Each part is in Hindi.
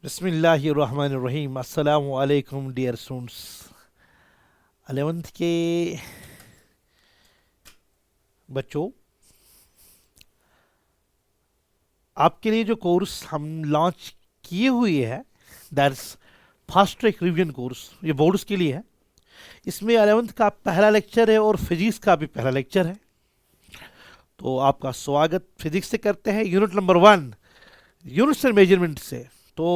बिस्मिल्लाहिर्रहमानिर्रहीम। अस्सलामु अलैकुम डियर स्टूडेंट्स। 11th के बच्चों, आपके लिए जो कोर्स हम लॉन्च किए हुए हैं that's fast track revision course, ये बोर्ड्स के लिए है। इसमें 11th का पहला लेक्चर है और फिजिक्स का भी पहला लेक्चर है। तो आपका स्वागत फिजिक्स से करते हैं, unit number 1 units and measurement से। तो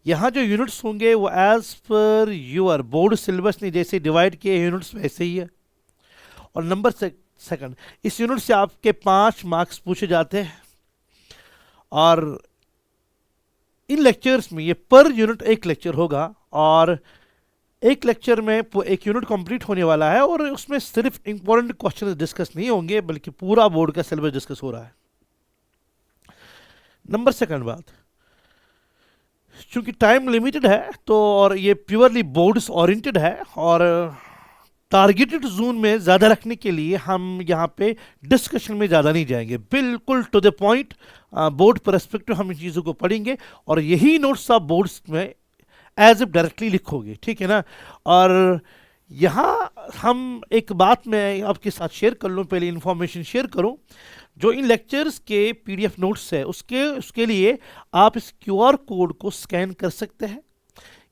यहाँ जो यूनिट्स होंगे वो as per your board syllabus ने जैसे डिवाइड किए यूनिट्स वैसे ही है। और नंबर सेकंड, इस यूनिट से आपके 5 मार्क्स पूछे जाते हैं और इन लेक्चर्स में ये पर यूनिट एक लेक्चर होगा और एक लेक्चर में एक यूनिट कंप्लीट होने वाला है और उसमें सिर्फ इंपॉर्टेंट क्वेश्चन डिस्कस नहीं होंगे बल्कि पूरा बोर्ड का सिलेबस डिस्कस हो रहा है। नंबर सेकंड बात, चूंकि टाइम लिमिटेड है तो और ये प्योरली बोर्ड्स ओरिएंटेड है और टारगेटेड जोन में ज़्यादा रखने के लिए हम यहाँ पे डिस्कशन में ज़्यादा नहीं जाएंगे, बिल्कुल to the point board perspective हम इन चीज़ों को पढ़ेंगे और यही नोट्स आप बोर्ड्स में एज इफ डायरेक्टली लिखोगे, ठीक है ना। और यहाँ हम एक बात मैं आपके साथ शेयर कर लूँ, पहले इन्फॉर्मेशन शेयर करूँ। जो इन लेक्चर्स के पीडीएफ नोट्स है उसके लिए आप इस क्यूआर कोड को स्कैन कर सकते हैं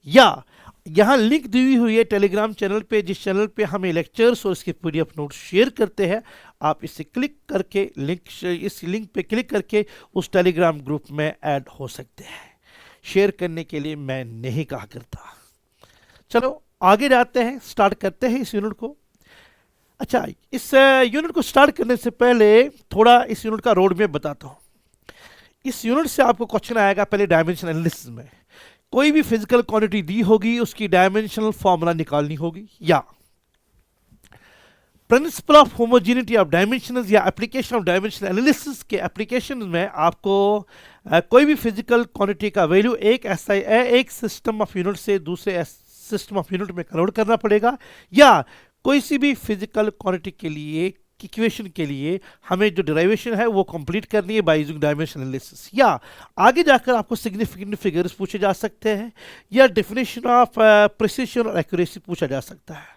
या यहाँ लिंक दी हुई है टेलीग्राम चैनल पे, जिस चैनल पे हमें लेक्चर्स और इसके पीडीएफ नोट्स शेयर करते हैं। आप इसे क्लिक करके इस लिंक पे क्लिक करके उस टेलीग्राम ग्रुप में ऐड हो सकते हैं। शेयर करने के लिए मैं नहीं कहा करता। चलो आगे जाते हैं, स्टार्ट करते हैं इस यूनिट को। अच्छा, इस यूनिट को स्टार्ट करने से पहले थोड़ा इस यूनिट का रोड मैप बताता हूँ। इस यूनिट से आपको क्वेश्चन आएगा पहले डायमेंशन एनालिसिस में। कोई भी फिजिकल क्वांटिटी दी होगी उसकी डायमेंशनल फॉर्मूला निकालनी होगी, या principal of homogeneity of dimensions या एप्लीकेशन ऑफ डायमेंशन एनालिसिस के एप्लीकेशन में आपको कोई भी फिजिकल क्वांटिटी का वैल्यू एक सिस्टम ऑफ यूनिट से दूसरे सिस्टम ऑफ यूनिट में कन्वर्ट करना पड़ेगा, या कोई सी भी फिजिकल क्वांटिटी के लिए इक्वेशन के लिए हमें जो डेरिवेशन है वो कंप्लीट करनी है बाय यूजिंग डायमेंशन एनालिसिस, या आगे जाकर आपको सिग्निफिकेंट फिगर्स पूछे जा सकते हैं या डेफिनेशन ऑफ प्रिसिशन और एक्यूरेसी पूछा जा सकता है।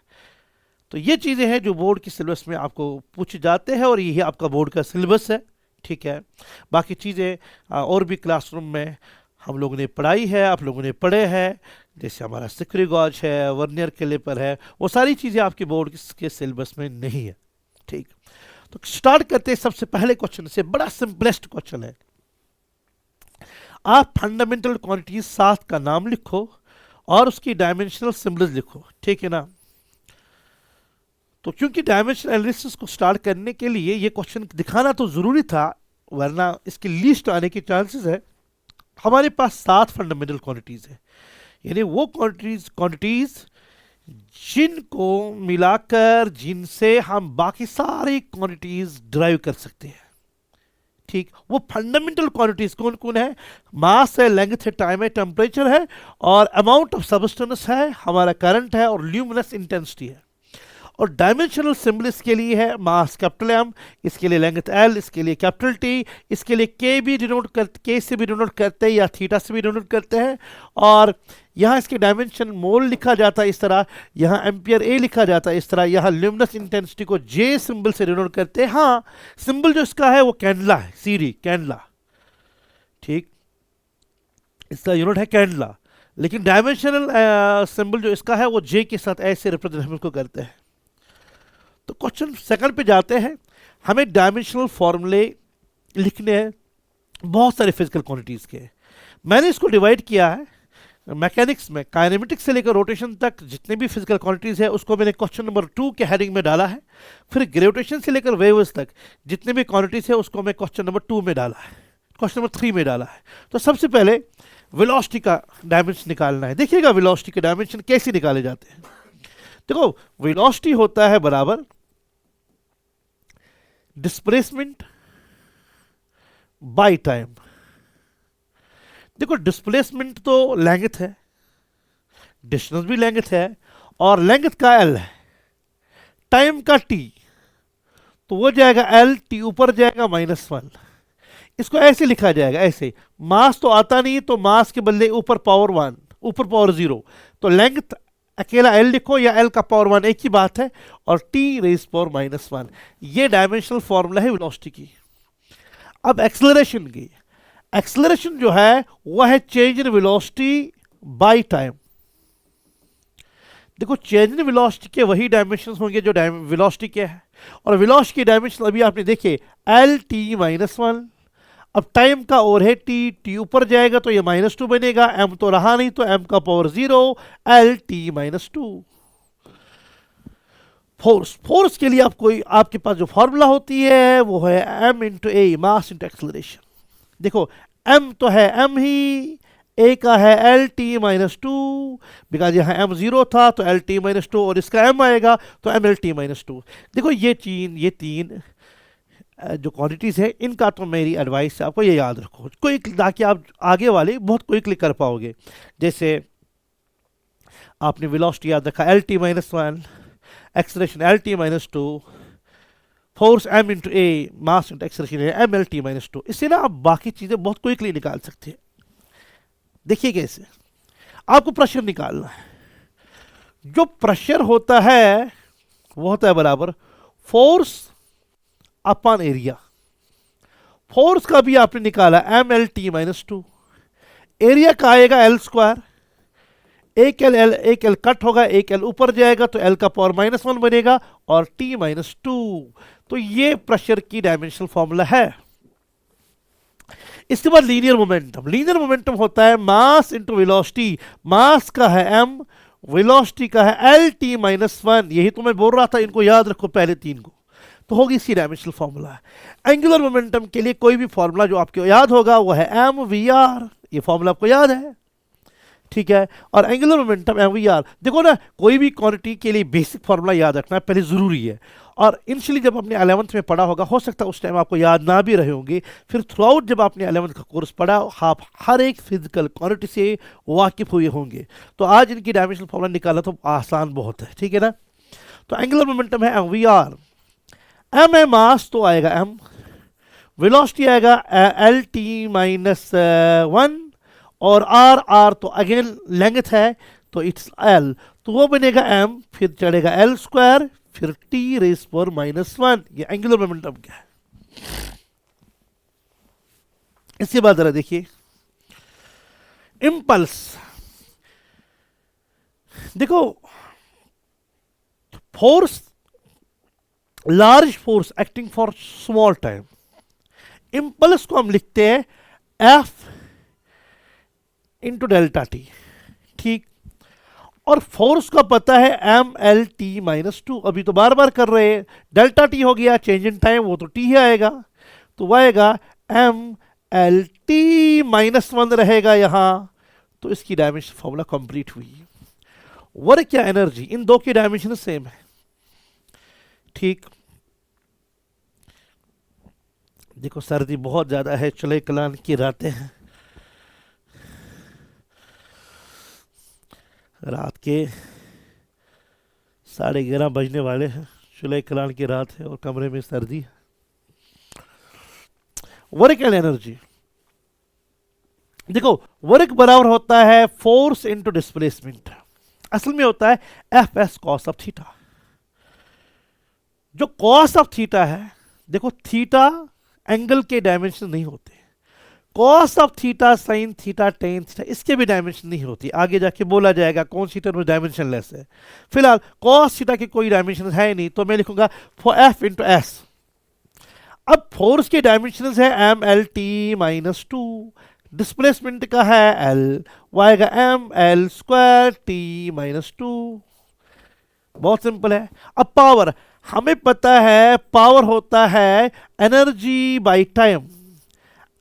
तो ये चीज़ें हैं जो बोर्ड के सिलेबस में आपको पूछे जाते हैं और यही आपका बोर्ड का सिलेबस है, ठीक है। बाकी चीज़ें और भी क्लासरूम में हम लोगों ने पढ़ाई है, आप लोगों ने पढ़े हैं, जैसे हमारा सिक्री गॉज है, वर्नियर कैलिपर है, वो सारी चीज़ें आपके बोर्ड के सिलेबस में नहीं है, ठीक। तो स्टार्ट करते हैं सबसे पहले क्वेश्चन से। बड़ा सिंपलेस्ट क्वेश्चन है। आप फंडामेंटल क्वांटिटीज 7 का नाम लिखो और उसकी डायमेंशनल सिंबल्स लिखो, ठीक है ना। तो क्योंकि डायमेंशन एनालिसिस को स्टार्ट करने के लिए ये क्वेश्चन दिखाना तो जरूरी था, वरना इसकी लिस्ट आने के चांसेस है। हमारे पास 7 फंडामेंटल क्वांटिटीज है, यानी वो क्वांटिटीज जिनको मिलाकर जिनसे हम बाकी सारी क्वांटिटीज ड्राइव कर सकते हैं, ठीक। वो फंडामेंटल क्वांटिटीज कौन कौन है? मास है, लेंथ है, टाइम है, टेम्परेचर है और अमाउंट ऑफ सबस्टेंस है, हमारा करंट है और ल्यूमिनस इंटेंसिटी है। और डायमेंशनल सिंबल इसके लिए है मास कैपिटल एम, इसके लिए लेंथ एल, इसके लिए कैपिटल टी, इसके लिए के भी डिनोट करते, के से भी डिनोट करते हैं या थीटा से भी डिनोट करते हैं। और यहाँ इसके डायमेंशन मोल लिखा जाता है इस तरह, यहाँ एम्पियर ए लिखा जाता है इस तरह, यहाँ ल्यूमिनस इंटेंसिटी को जे सिंबल से डिनोट करते हैं। हाँ, सिंबल जो इसका है वो कैंडला है, सीरी कैंडला, ठीक, इसका यूनिट है कैंडला। लेकिन डायमेंशनल सिंबल जो इसका है वो जे के साथ ऐसे रिप्रेजेंट हम इसको करते हैं। तो क्वेश्चन सेकंड पे जाते हैं। हमें डायमेंशनल फॉर्मूले लिखने हैं बहुत सारे फिजिकल क्वांटिटीज के। मैंने इसको डिवाइड किया है मैकेनिक्स में, काइनेमेटिक्स से लेकर रोटेशन तक जितने भी फिजिकल क्वांटिटीज है उसको मैंने क्वेश्चन नंबर 2 के हेडिंग में डाला है। फिर ग्रेविटेशन से लेकर वेव्स तक जितने भी क्वांटिटीज है उसको मैं क्वेश्चन नंबर 2 में डाला है, क्वेश्चन नंबर 3 में डाला है। तो सबसे पहले वेलोसिटी का डायमेंशन निकालना है। देखिएगा वेलोसिटी के डायमेंशन कैसे निकाले जाते हैं। देखो, वेलोसिटी होता है बराबर डिस्प्लेसमेंट बाय टाइम। देखो, डिस्प्लेसमेंट तो लेंथ है, डिस्टेंस भी लेंथ है और लेंथ का एल है, टाइम का टी, तो वो जाएगा एल, टी ऊपर जाएगा -1। इसको ऐसे लिखा जाएगा, ऐसे, मास तो आता नहीं तो मास के बदले ऊपर पावर 1, ऊपर पावर 0, तो लेंथ अकेला एल लिखो या एल का पावर 1 एक ही बात है, और टी रेज पावर -1। ये डायमेंशनल फॉर्मूला है वेलोसिटी की। अब एक्सेलरेशन की, एक्सेलरेशन जो है वह है change in velocity by time. देखो चेंज इन वेलोसिटी के वही डायमेंशंस होंगे जो वेलोसिटी के है, और वेलोसिटी के डायमेंशन अभी आपने देखे एल टी -1। अब टाइम का और है टी, टी ऊपर जाएगा तो ये -2 बनेगा, एम तो रहा नहीं तो एम का power 0, L T -2। Force, force के लिए आप कोई आपके पास जो फॉर्मूला होती है वो है M into A, mass into acceleration. देखो एम तो है एम ही, ए का है एल टी -2, बिकॉज यहाँ एम 0 था तो एल टी -2, और इसका एम आएगा तो एम एल टी -2। देखो ये तीन जो क्वांटिटीज है इनका तो मेरी एडवाइस है आपको ये याद रखो क्विक, ताकि आप आगे वाले बहुत क्विकली कर पाओगे। जैसे आपने वेलोसिटी याद रखा L T -1, acceleration L T -2, force M into A, mass into acceleration है एम एल टी -2। इससे ना आप बाकी चीजें बहुत क्विकली निकाल सकते हैं। देखिए कैसे, आपको प्रेशर निकालना है। जो प्रेशर होता है वो होता है बराबर फोर्स अपॉन एरिया। फोर्स का भी आपने निकाला एम एल टी -2, एरिया का आएगा एल स्क्वायर, एक एल कट होगा, एक एल ऊपर जाएगा तो एल का पावर -1 बनेगा, और टी -2। तो ये प्रेशर की डायमेंशनल फॉर्मूला है। इसके बाद लीनियर मोमेंटम, लीनियर मोमेंटम होता है मास इंटू वेलोसिटी। मास का है एम, वेलोसिटी का है एल टी -1। यही तो मैं बोल रहा था, इनको याद रखो पहले तीन को, तो होगी इसकी डायमेंशनल फॉर्मूला। एंगुलर मोमेंटम के लिए कोई भी फॉर्मूला जो आपको याद होगा वो है एम वी आर, ये फॉर्मूला आपको याद है, ठीक है। और angular momentum M V R, देखो ना कोई भी क्वांटिटी के लिए बेसिक फॉर्मूला याद रखना पहले जरूरी है। और इनिशियली जब आपने 11th में पढ़ा होगा, हो सकता है उस टाइम आपको याद ना भी रहे होंगे, फिर थ्रू आउट जब आपने 11th का कोर्स पढ़ा आप हर एक फिजिकल क्वांटिटी से वाकिफ हुए होंगे। तो आज इनकी डायमेंशनल फॉर्मूला निकालना तो आसान बहुत है, ठीक है ना। तो एंगुलर मोमेंटम है एम वी आर, एम है मास तो आएगा एम, वेलोसिटी आएगा एल टी -1, और आर तो अगेन लेंथ है तो इट्स एल, तो वो बनेगा एम, फिर चढ़ेगा एल स्क्वायर, फिर टी रेस पर -1। ये एंगुलर मोमेंटम क्या है। इसके बाद जरा देखिए इंपल्स। देखो force, large force acting for small time, impulse को हम लिखते हैं एफ इंटू डेल्टा टी, ठीक। और फोर्स का पता है एम एल टी -2, अभी तो बार बार कर रहे हैं, डेल्टा टी हो गया चेंज इन टाइम, वो तो टी ही आएगा, तो वह आएगा एम एल टी -1 रहेगा यहां। तो इसकी डायमेंशन फॉर्मूला कंप्लीट हुई। वर्क या एनर्जी, इन दो की डायमेंशन सेम है, ठीक। देखो सर्दी बहुत ज्यादा है, चले कलान की रातें हैं, रात के 11:30 बजने वाले हैं, चले कलान की रात है और कमरे में सर्दी है। वर्क एंड एनर्जी, देखो वर्क बराबर होता है फोर्स इंटू डिस्प्लेसमेंट, असल में होता है F S cos of theta. जो कॉस ऑफ थीटा है, देखो थीटा एंगल के डायमेंशन नहीं होते, cos of theta, sine theta, tan theta, इसके भी डायमेंशन नहीं होती, आगे जाके बोला जाएगा कौन सी टर्म डायमेंशन लेस है। फिलहाल कॉस थीटा की कोई डायमेंशन है नहीं, तो मैं लिखूंगा फॉर एफ इंटू एस। अब फोर्स के डायमेंशन है एम एल टी -2, डिस्प्लेसमेंट का है एल, वो आएगा एम एल स्क्वायर टी -2। बहुत सिंपल है। अब पावर, हमें पता है पावर होता है energy by time,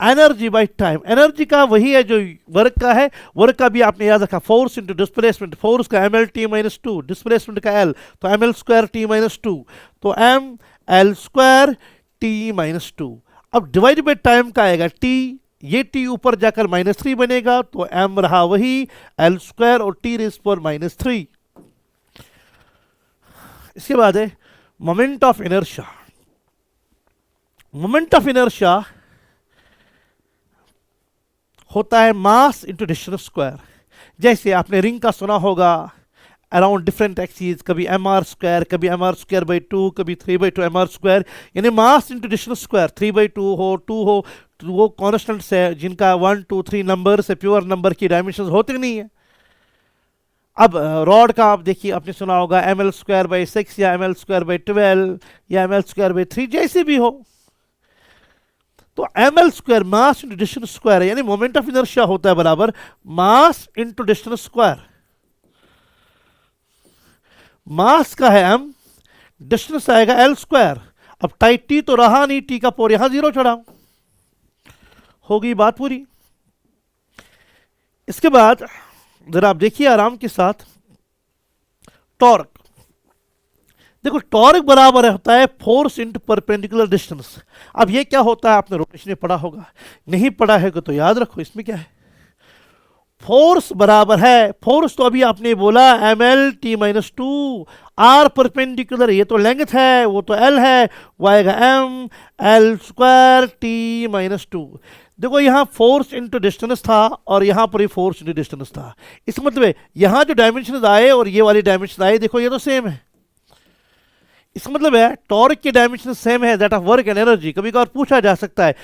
energy by time, energy का वही है जो वर्क का है, वर्क का भी आपने याद रखा फोर्स इंटू डिस्प्लेसमेंट, फोर्स का एम एल टी -2, डिस्प्लेसमेंट का एल तो एम एल स्क्वायर टी -2, तो एम एल स्क्वायर टी -2। अब डिवाइड बाई टाइम का आएगा टी, ये टी ऊपर जाकर -3 बनेगा, तो एम रहा वही एल स्क्वायर और टी रेज़ पर -3। इसके बाद है moment of inertia. Moment of inertia होता है मास इंटू डिस्टेंस स्क्वायर। जैसे आपने रिंग का सुना होगा, अराउंड डिफरेंट एक्सीज, कभी एम आर स्क्वायर, कभी M R square by two, कभी 3/2 एम आर स्क्वायर, यानी मास इंटू डिस्टेंस स्क्वायर। 3/2 हो, 2 हो, तो वो कॉन्स्टेंट्स है जिनका 1 2 3 नंबर से प्योर नंबर की डायमेंशन होते नहीं है। अब रॉड का आप देखिए, आपने सुना होगा ml²/6 या ml²/12 या ml²/3, जैसे भी हो। तो ml² mass into distance square है, यानी मोमेंट ऑफ इनर्शिया होता है बराबर मास इंटू डिस्टेंस स्क्वायर। मास का है m, डिस्टेंस आएगा l²। अब टी तो रहा नहीं, टी का पोर यहां 0 चढ़ाओ, हो गई बात पूरी। इसके बाद जरा आप देखिए आराम के साथ, टॉर्क। देखो टॉर्क बराबर होता है फोर्स इंटू परपेंडिकुलर डिस्टेंस। अब ये क्या होता है, आपने रोटेशन में पढ़ा होगा, नहीं पढ़ा है तो याद रखो। इसमें क्या है, फोर्स बराबर है, फोर्स तो अभी आपने बोला ml/t-2, आर परपेंडिकुलर, ये तो लेंथ है, वो तो l है, वो आएगा ml²t-2। देखो यहाँ फोर्स इंटू डिस्टेंस था और यहाँ पर ही फोर्स इंटू डिस्टेंस था। इस मतलब यहाँ जो डायमेंशन आए और ये वाली डायमेंशन आए, देखो ये तो सेम है। इसका मतलब है टॉर्क के डायमेंशन सेम है, that of work and energy. कभी कभार पूछा जा सकता है,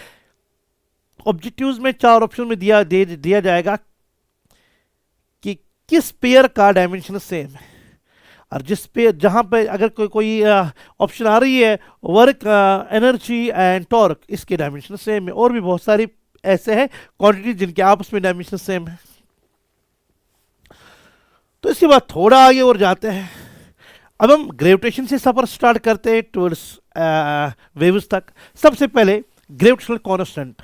ऑब्जेक्टिव्स में 4 ऑप्शन में दिया जाएगा कि किस पेयर का डायमेंशन सेम है, और जिस पे जहां पे अगर कोई ऑप्शन आ रही है वर्क, एनर्जी एंड टॉर्क, इसके डायमेंशन सेम है। और भी बहुत सारी ऐसे हैं क्वांटिटी जिनके आपस में डायमेंशन सेम है। तो इसके बाद थोड़ा आगे और जाते हैं। अब हम ग्रेविटेशन से सफर स्टार्ट करते हैं टुवर्ड्स वेव्स तक। सबसे पहले ग्रेविटेशनल कांस्टेंट,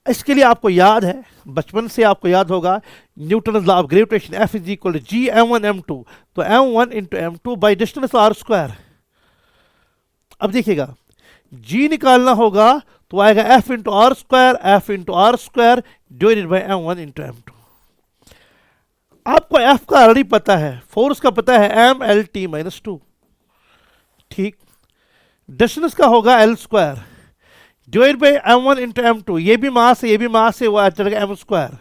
इसके लिए आपको याद है, बचपन से आपको याद होगा Newton law of gravitation, F = g m1 m2। तो m1 × m2 by distance r²। अब देखिएगा g निकालना होगा तो आएगा F × r² divided by m1 × m2। आपको F का ऑलरेडी पता है, फोर्स का पता है ml/t-2, ठीक। डिस्टेंस का होगा l² divide by m1 × m2, ये भी मास है, ये भी मास है, वो आ जाएगा m²।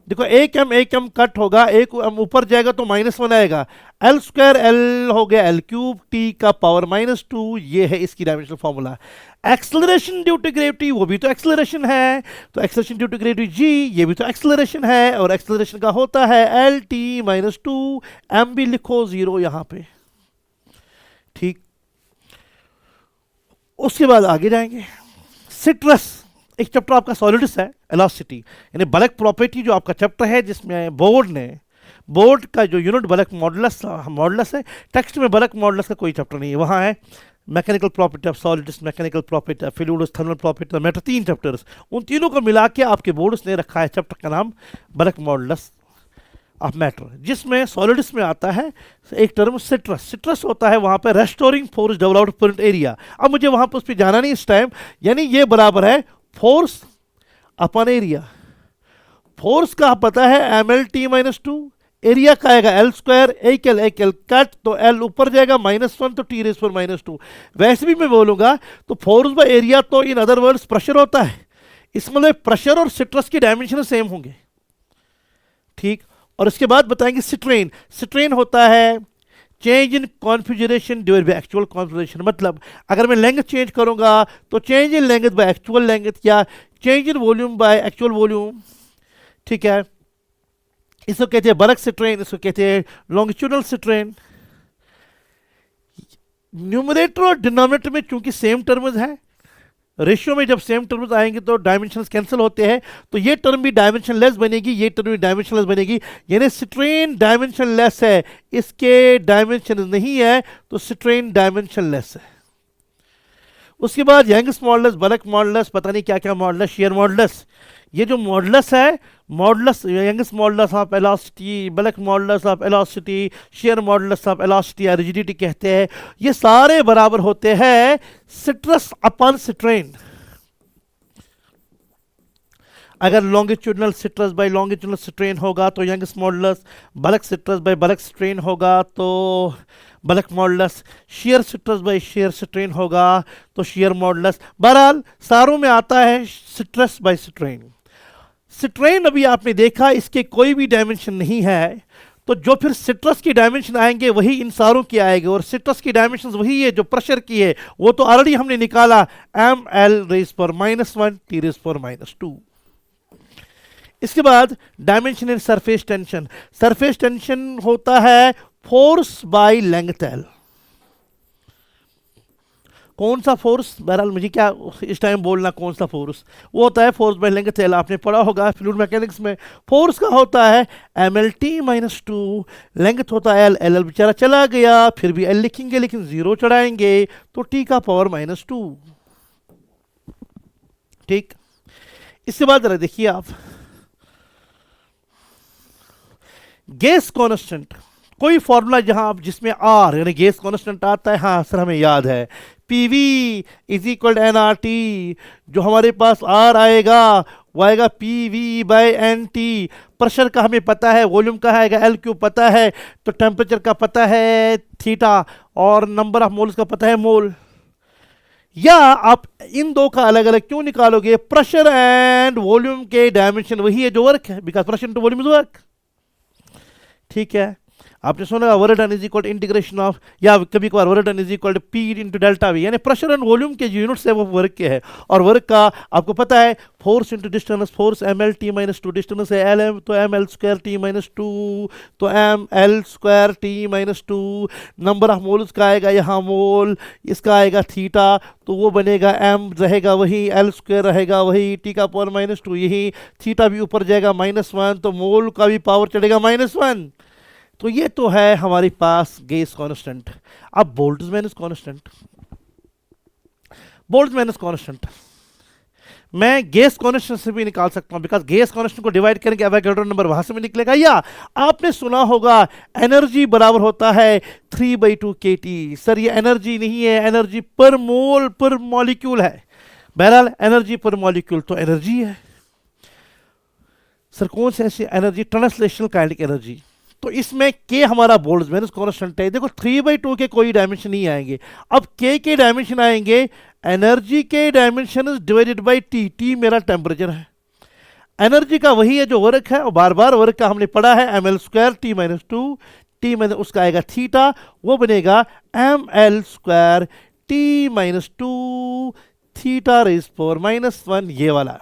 देखो एक m कट होगा, एक m ऊपर जाएगा तो -1 आएगा, l² l हो गया l³, t का पावर -2, ये है इसकी dimensional formula. Acceleration due to gravity, वो भी तो एक्सेलरेशन है, तो acceleration due to gravity g, ये भी तो एक्सेलरेशन है, और एक्सेलरेशन का होता है l/t-2, m भी लिखो 0 यहां पे, ठीक। उसके बाद आगे जाएंगे, सिट्रस। एक चैप्टर आपका सॉलिड्स है, एलास्टिसिटी यानी बल्क प्रॉपर्टी, जो आपका चैप्टर है जिसमें बोर्ड का जो यूनिट बल्क मॉडुलस है। टेक्स्ट में बल्क मॉडुलस का कोई चैप्टर नहीं है, वहाँ है mechanical property of solids, mechanical property of fluids, thermal property of matter, 3 chapters. उन तीनों को मिला के आपके बोर्ड्स ने रखा है चैप्टर का नाम बल्क मॉडुलस ऑफ मैटर, जिसमें सॉलिड्स में आता है एक टर्म सिट्रस। सिट्रस होता है वहाँ पे रेस्टोरिंग फोर्स डेवलप्ड परंट एरिया। अब मुझे वहाँ पर उस पर जाना नहीं इस टाइम, यानी ये बराबर है फोर्स अपन एरिया। फोर्स का पता है ml/t-2, एरिया का आएगा l², एक l कट, तो l ऊपर जाएगा -1, तो t⁻²। वैसे भी मैं बोलूंगा तो फोर्स बाय एरिया तो इन अदर वर्ड्स प्रेशर होता है, इसमें मतलब प्रेशर और सिट्रस के डायमेंशन सेम होंगे, ठीक। और इसके बाद बताएंगे स्ट्रेन। स्ट्रेन होता है change in configuration divide by actual configuration. मतलब अगर मैं लेंथ चेंज करूंगा तो change in length by actual length, या change in volume by actual volume, ठीक है। इसको कहते हैं बल्क स्ट्रेन, इसको कहते हैं लॉन्गिट्यूडनल स्ट्रेन। न्यूमरेटर और डिनोमिनेटर में चूंकि सेम टर्म्स है, रेशियो में जब सेम टर्म्स आएंगे तो डायमेंशंस कैंसिल होते हैं, तो ये टर्म भी डायमेंशन लेस बनेगी, ये टर्म भी डायमेंशन लेस बनेगी, यानी स्ट्रेन डायमेंशन लेस है, इसके डायमेंशन नहीं है, तो स्ट्रेन डायमेंशन लेस है। उसके बाद यंग्स मॉडुलस, बल्क मॉडुलस, पता नहीं क्या क्या मॉडुलस, शेयर मॉडुलस। ये जो मॉडुलस है, modulus Young's modulus of elasticity, bulk modulus of elasticity, shear modulus of elasticity या रिजिडिटी कहते हैं, ये सारे बराबर होते हैं सिट्रस अपन स्ट्रेन। अगर longitudinal stress by longitudinal strain होगा तो Young's modulus, bulk stress by bulk strain होगा तो bulk modulus, shear stress by shear strain होगा तो शेयर मॉडुलस। बहरहाल सारों में आता है सिट्रस बाय स्ट्रेन। सिट्रेन अभी आपने देखा इसके कोई भी डायमेंशन नहीं है, तो जो फिर सिट्रस की डायमेंशन आएंगे वही इन सारों की आएंगे, और सिट्रस की डायमेंशन वही है जो प्रेशर की है, वो तो ऑलरेडी हमने निकाला, एम एल रेज पर -1 टी रेज पर -2। इसके बाद dimension in surface tension. Surface tension होता है फोर्स बाय लेंथ एल। कौन सा फोर्स, बहरहाल मुझे क्या इस टाइम बोलना कौन सा फोर्स, वो होता है फोर्स बाय लेंथ एल। आपने पढ़ा होगा फ्लूइड मैकेनिक्स में, फोर्स का होता है एम एल टी -2, लेंथ होता है एल, एल बेचारा चला गया, फिर भी एल लिखेंगे लेकिन जीरो चढ़ाएंगे तो टी का पावर -2। ठीक, इसके बाद जरा देखिए आप गैस कांस्टेंट, कोई फॉर्मूला जहां आप जिसमें आर यानी गैस कांस्टेंट आता है, हाँ सर हमें याद है, PV is equal N R T. जो हमारे पास आर आएगा वो आएगा PV/NT। प्रेशर का हमें पता है, वॉल्यूम का आएगा L³ पता है, तो टेम्परेचर का पता है थीटा, और नंबर ऑफ मोल्स का पता है मोल। या आप इन दो का अलग अलग क्यों निकालोगे, प्रेशर एंड वॉल्यूम के डायमेंशन वही है जो वर्क है, because pressure to volume is work. ठीक है, आपने सुना work done is equal integration of, या कभी कभार work done is equal P into delta V, यानी प्रेशर एंड वॉल्यूम के जो यूनिट्स है वो वर्क के है, और वर्क का आपको पता है force into distance, force ml t -2, distance है LM तो ml² t -2, तो ml² t -2, number of moles का आएगा यहाँ मोल, इसका आएगा थीटा, तो वो बनेगा m रहेगा वही, L² रहेगा वही, t का पावर -2 यही, थीटा भी ऊपर जाएगा -1, तो मोल का भी पावर चढ़ेगा -1। तो ये तो है हमारे पास गैस कांस्टेंट। अब बोल्ट्जमैन कांस्टेंट, बोल्ट्जमैन कांस्टेंट मैं गैस कांस्टेंट से भी निकाल सकता हूं, बिकॉज गैस कांस्टेंट को डिवाइड करेंगे एवोगैड्रो नंबर वहां से भी निकलेगा। या आपने सुना होगा एनर्जी बराबर होता है 3/2 kT। सर ये एनर्जी नहीं है, एनर्जी पर मोल पर मॉलिक्यूल है। बहरहाल एनर्जी पर मॉलिक्यूल तो एनर्जी है। सर कौन सी ऐसी एनर्जी, ट्रांसलेशनल काइनेटिक एनर्जी, तो इसमें के हमारा बोल्ट्जमैन कांस्टेंट है। देखो 3/2 के कोई डायमेंशन नहीं आएंगे, अब के डायमेंशन आएंगे, एनर्जी के dimension is divided by T, T मेरा टेम्परेचर है, एनर्जी का वही है जो वर्क है, और बार बार वर्क का हमने पढ़ा है ml² t -2, टी में उसका आएगा थीटा, वो बनेगा ml² t -2 theta rays power -1, ये वाला।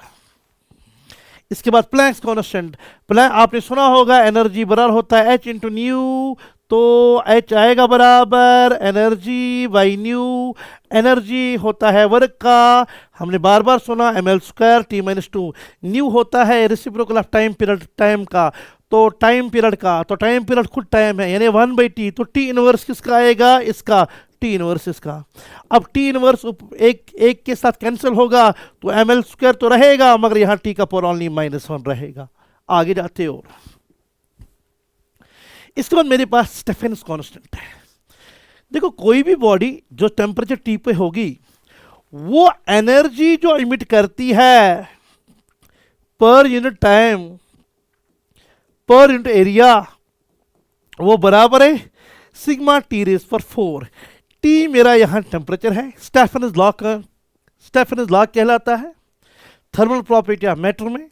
इसके बाद प्लैंक्स कांस्टेंट, प्लैंक आपने सुना होगा एनर्जी बराबर होता है H इंटू न्यू, तो H आएगा बराबर एनर्जी बाई न्यू, एनर्जी होता है वर्क का, हमने बार बार सुना ml² t -2, न्यू होता है reciprocal of time period, time का, तो टाइम पीरियड का, तो टाइम पीरियड खुद टाइम है यानी 1/t, तो t इनवर्स किसका आएगा, इसका, टी इनवर्स इसका। अब टी इनवर्स एक के साथ कैंसिल होगा तो ml² तो रहेगा, मगर यहां टी का पावर ओनली -1 रहेगा। आगे जाते हो, इसके बाद मेरे पास स्टेफेन्स कांस्टेंट है। देखो कोई भी बॉडी जो टेम्परेचर टी पे होगी वो एनर्जी जो इमिट करती है पर unit time per unit area वो बराबर है सिग्मा टी रेज़ पर 4। टी मेरा यहां टेम्परेचर है, स्टेफेन्स लॉ कहलाता है थर्मल प्रॉपर्टी ऑफ मैटर में,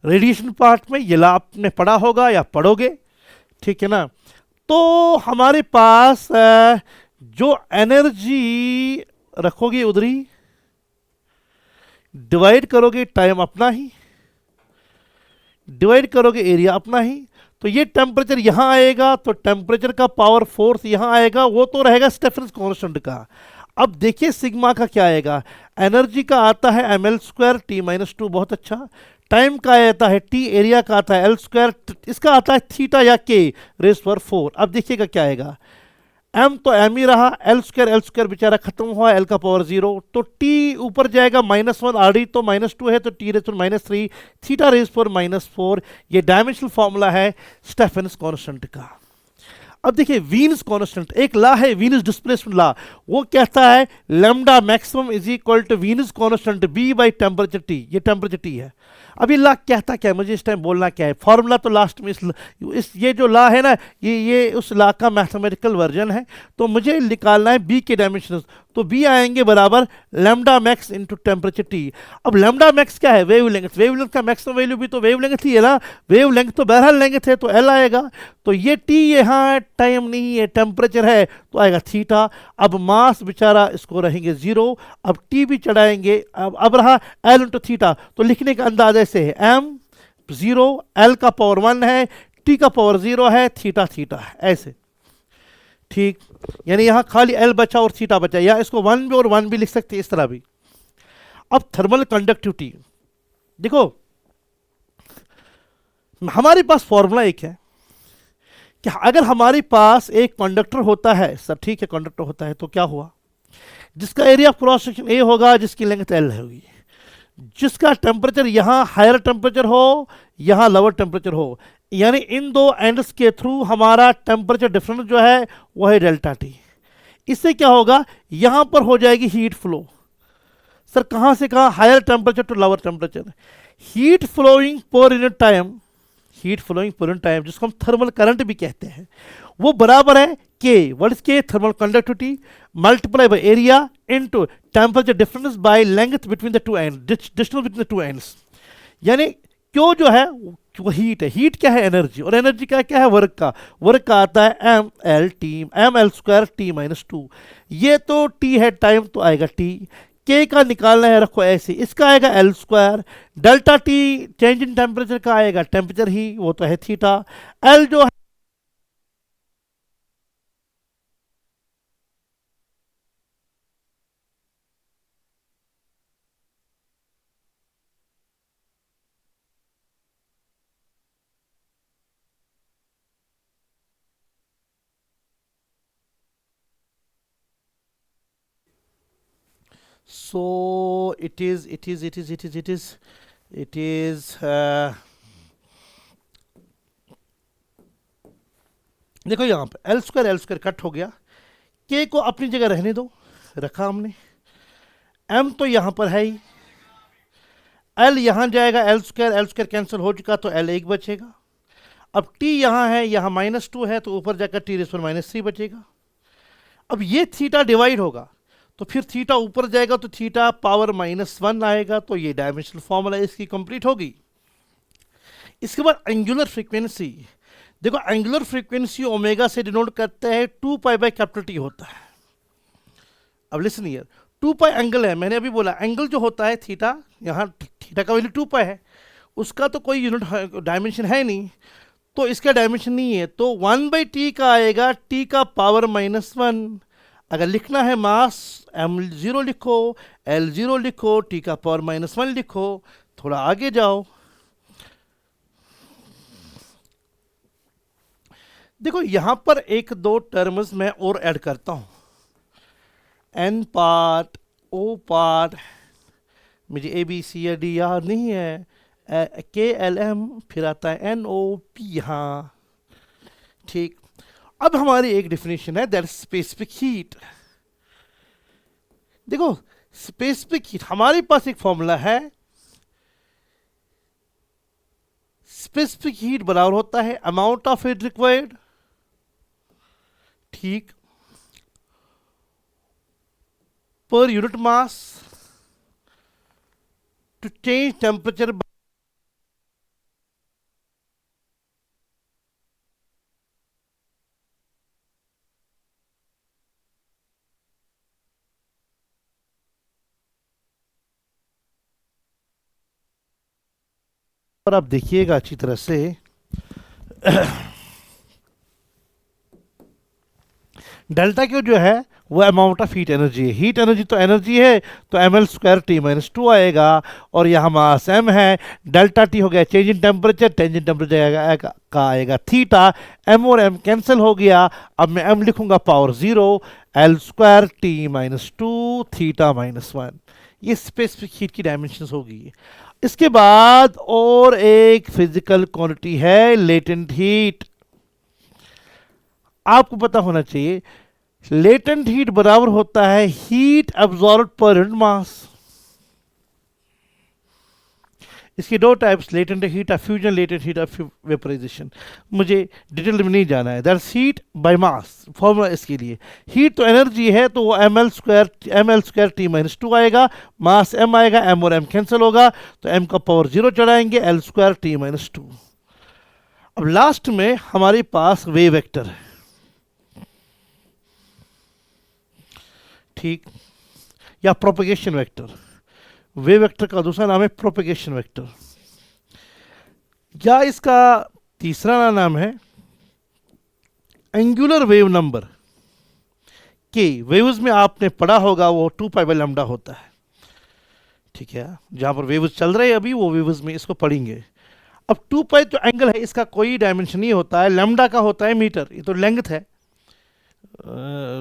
रेडिएशन पार्ट में, ये लॉ आपने पढ़ा होगा या पढ़ोगे, ठीक है ना। तो हमारे पास जो एनर्जी रखोगे उधर ही, डिवाइड करोगे टाइम अपना ही, डिवाइड करोगे एरिया अपना ही, तो ये टेम्परेचर यहां आएगा, तो टेम्परेचर का पावर फोर्स यहां आएगा, वो तो रहेगा स्टेफेन्स कांस्टेंट का। अब देखिए सिग्मा का क्या आएगा, एनर्जी का आता है ml² t -2, बहुत अच्छा, टाइम का आता है t, एरिया का आता है L², इसका आता है थीटा या k रेज़ पर 4। अब देखिएगा क्या आएगा, m तो m ही रहा, L² बेचारा खत्म हुआ, L का पावर 0, तो t ऊपर जाएगा -1, आरडी तो -2 है, तो t रेज़ पर -3, थीटा रेज़ पर -4। ये डायमेंशनल फॉर्मूला है स्टेफेन्स कांस्टेंट का। अब देखिए वीन्स कांस्टेंट, एक लॉ है वीन्स डिस्प्लेसमेंट लॉ, वो कहता है lambda maximum is equal to Wien's constant b by temperature t, ये टेम्परेचर t है। अब ये लॉ कहता क्या है, मुझे इस टाइम बोलना क्या है, फॉर्मूला तो लास्ट में ये जो लॉ है ना, ये उस लॉ का मैथमेटिकल वर्जन है, तो मुझे निकालना है b के डायमेंशन, तो बी आएंगे बराबर lambda max into temperature T. अब लैम्डा मैक्स क्या है? वेवलेंथ का मैक्सिमम वैल्यू भी तो वेवलेंथ ही है ना, वेवलेंथ तो बहरहाल लेंथ है तो एल आएगा। तो ये टी यहाँ टाइम नहीं है, टेम्परेचर है, तो आएगा थीटा। अब मास बेचारा इसको रहेंगे जीरो, अब टी भी चढ़ाएंगे, अब रहा एल इंटू थीटा। तो लिखने का अंदाज ऐसे है, एम जीरो, एल का पावर 1 है, टी का पावर 0 है, थीटा थीटा है, ऐसे। ठीक, यानी यहां खाली एल बचा और थीटा बचा, या इसको 1 भी और 1 भी लिख सकते हैं, इस तरह भी। अब थर्मल कंडक्टिविटी देखो, हमारे पास फॉर्मूला एक है कि अगर हमारे पास एक कंडक्टर होता है, सर ठीक है कंडक्टर होता है, तो क्या हुआ, जिसका area of cross section A होगा, जिसकी लेंथ एल होगी, जिसका टेम्परेचर यहां हायर टेम्परेचर हो, यहां लोअर टेम्परेचर हो, यानी इन दो एंड्स के थ्रू हमारा टेम्परेचर डिफरेंस जो है वो है डेल्टा टी। इससे क्या होगा, यहां पर हो जाएगी हीट फ्लो। सर कहां से कहां? Higher temperature to lower temperature. Heat flowing per unit time, heat flowing per unit time जिसको हम थर्मल करंट भी कहते हैं, वो बराबर है के, व्हाट इज के? Thermal conductivity multiply by area into temperature difference by length between the two and, distance between the two ends. यानी क्यों जो है वो हीट है, हीट क्या है? एनर्जी, और एनर्जी का क्या है? वर्क का। वर्क का आता है M L T, M L square T minus two. ये तो टी है टाइम, तो आएगा टी। के का निकालना है, रखो ऐसे, इसका आएगा L square. Delta T change in temperature का आएगा टेम्परेचर ही, वो तो है थीटा। एल जो है so it is देखो यहां पे एल स्क्वायर कट हो गया, के को अपनी जगह रहने दो, रखा हमने। एम तो यहां पर है ही, एल यहां जाएगा, एल स्क्वायर कैंसिल हो चुका, तो एल एक बचेगा। अब टी यहां है, यहां -2 है, तो ऊपर जाकर टी रेस पर -3 बचेगा। अब ये थीटा डिवाइड होगा, तो फिर थीटा ऊपर जाएगा, तो थीटा पावर -1 आएगा। तो ये डायमेंशनल फॉर्मूला इसकी कंप्लीट होगी। इसके बाद एंगुलर फ्रीक्वेंसी देखो, एंगुलर फ्रीक्वेंसी ओमेगा से डिनोट करते हैं 2 पाई बाय कैपिटल टी होता है। अब लिसन हियर, 2 पाई एंगल है, मैंने अभी बोला एंगल जो होता है थीटा, यहाँ थीटा का वैल्यू 2 पाई है, उसका तो कोई यूनिट डायमेंशन है नहीं, तो इसका डायमेंशन नहीं है, तो 1/t का आएगा, t का पावर -1। अगर लिखना है मास, m0 लिखो, l0 लिखो, t का पावर -1 लिखो। थोड़ा आगे जाओ, देखो यहां पर एक दो टर्म्स मैं और ऐड करता हूं, n पार्ट, o पार्ट, मुझे ए बी सी या डी याद नहीं है, के एल एम, फिर आता है एन ओ पी यहाँ। ठीक, अब हमारी एक डेफिनेशन है, दैट स्पेसिफिक हीट। देखो स्पेसिफिक हीट, हमारे पास एक फॉर्मूला है, स्पेसिफिक हीट बराबर होता है अमाउंट ऑफ हीट रिक्वायर्ड, ठीक, per unit mass to change temperature. और आप देखिएगा अच्छी तरह से, डेल्टा क्यू जो है वो अमाउंट ऑफ हीट एनर्जी है, हीट एनर्जी तो एनर्जी है, तो एम एल स्क्वायर टी -2 आएगा, और यहाँ मास एम है, डेल्टा टी हो गया change in temperature, change in temperature का आएगा थीटा, एम और एम कैंसिल हो गया। अब मैं एम लिखूंगा power 0, L square T -2 theta -1। ये स्पेसिफिक हीट की डायमेंशन होगी। इसके बाद और एक फिजिकल क्वांटिटी है लेटेंट हीट। आपको पता होना चाहिए, लेटेंट हीट बराबर होता है heat absorb per unit mass. इसकी दो types, latent heat of fusion, latent heat of vaporisation. मुझे डिटेल में नहीं जाना है। That's heat by mass, formula इसके लिए। हीट तो एनर्जी है, तो वो ml² T-2 आएगा, मास m आएगा, m और m कैंसिल होगा, तो m का पावर 0 चढ़ाएंगे, L² T-2। अब लास्ट में हमारे पास वेव वेक्टर है, ठीक, या प्रोपेगेशन वेक्टर। वेव वेक्टर का दूसरा नाम है प्रोपेगेशन वेक्टर, या इसका तीसरा नाम है एंगुलर वेव नंबर के। वेव्स में आपने पढ़ा होगा वो 2π/λ होता है, ठीक है। जहां पर वेव्स चल रहे हैं अभी, वो वेव्स में इसको पढ़ेंगे। अब 2π जो एंगल है इसका कोई डायमेंशन नहीं होता है, लैम्डा का होता है मीटर, ये तो लेंथ है,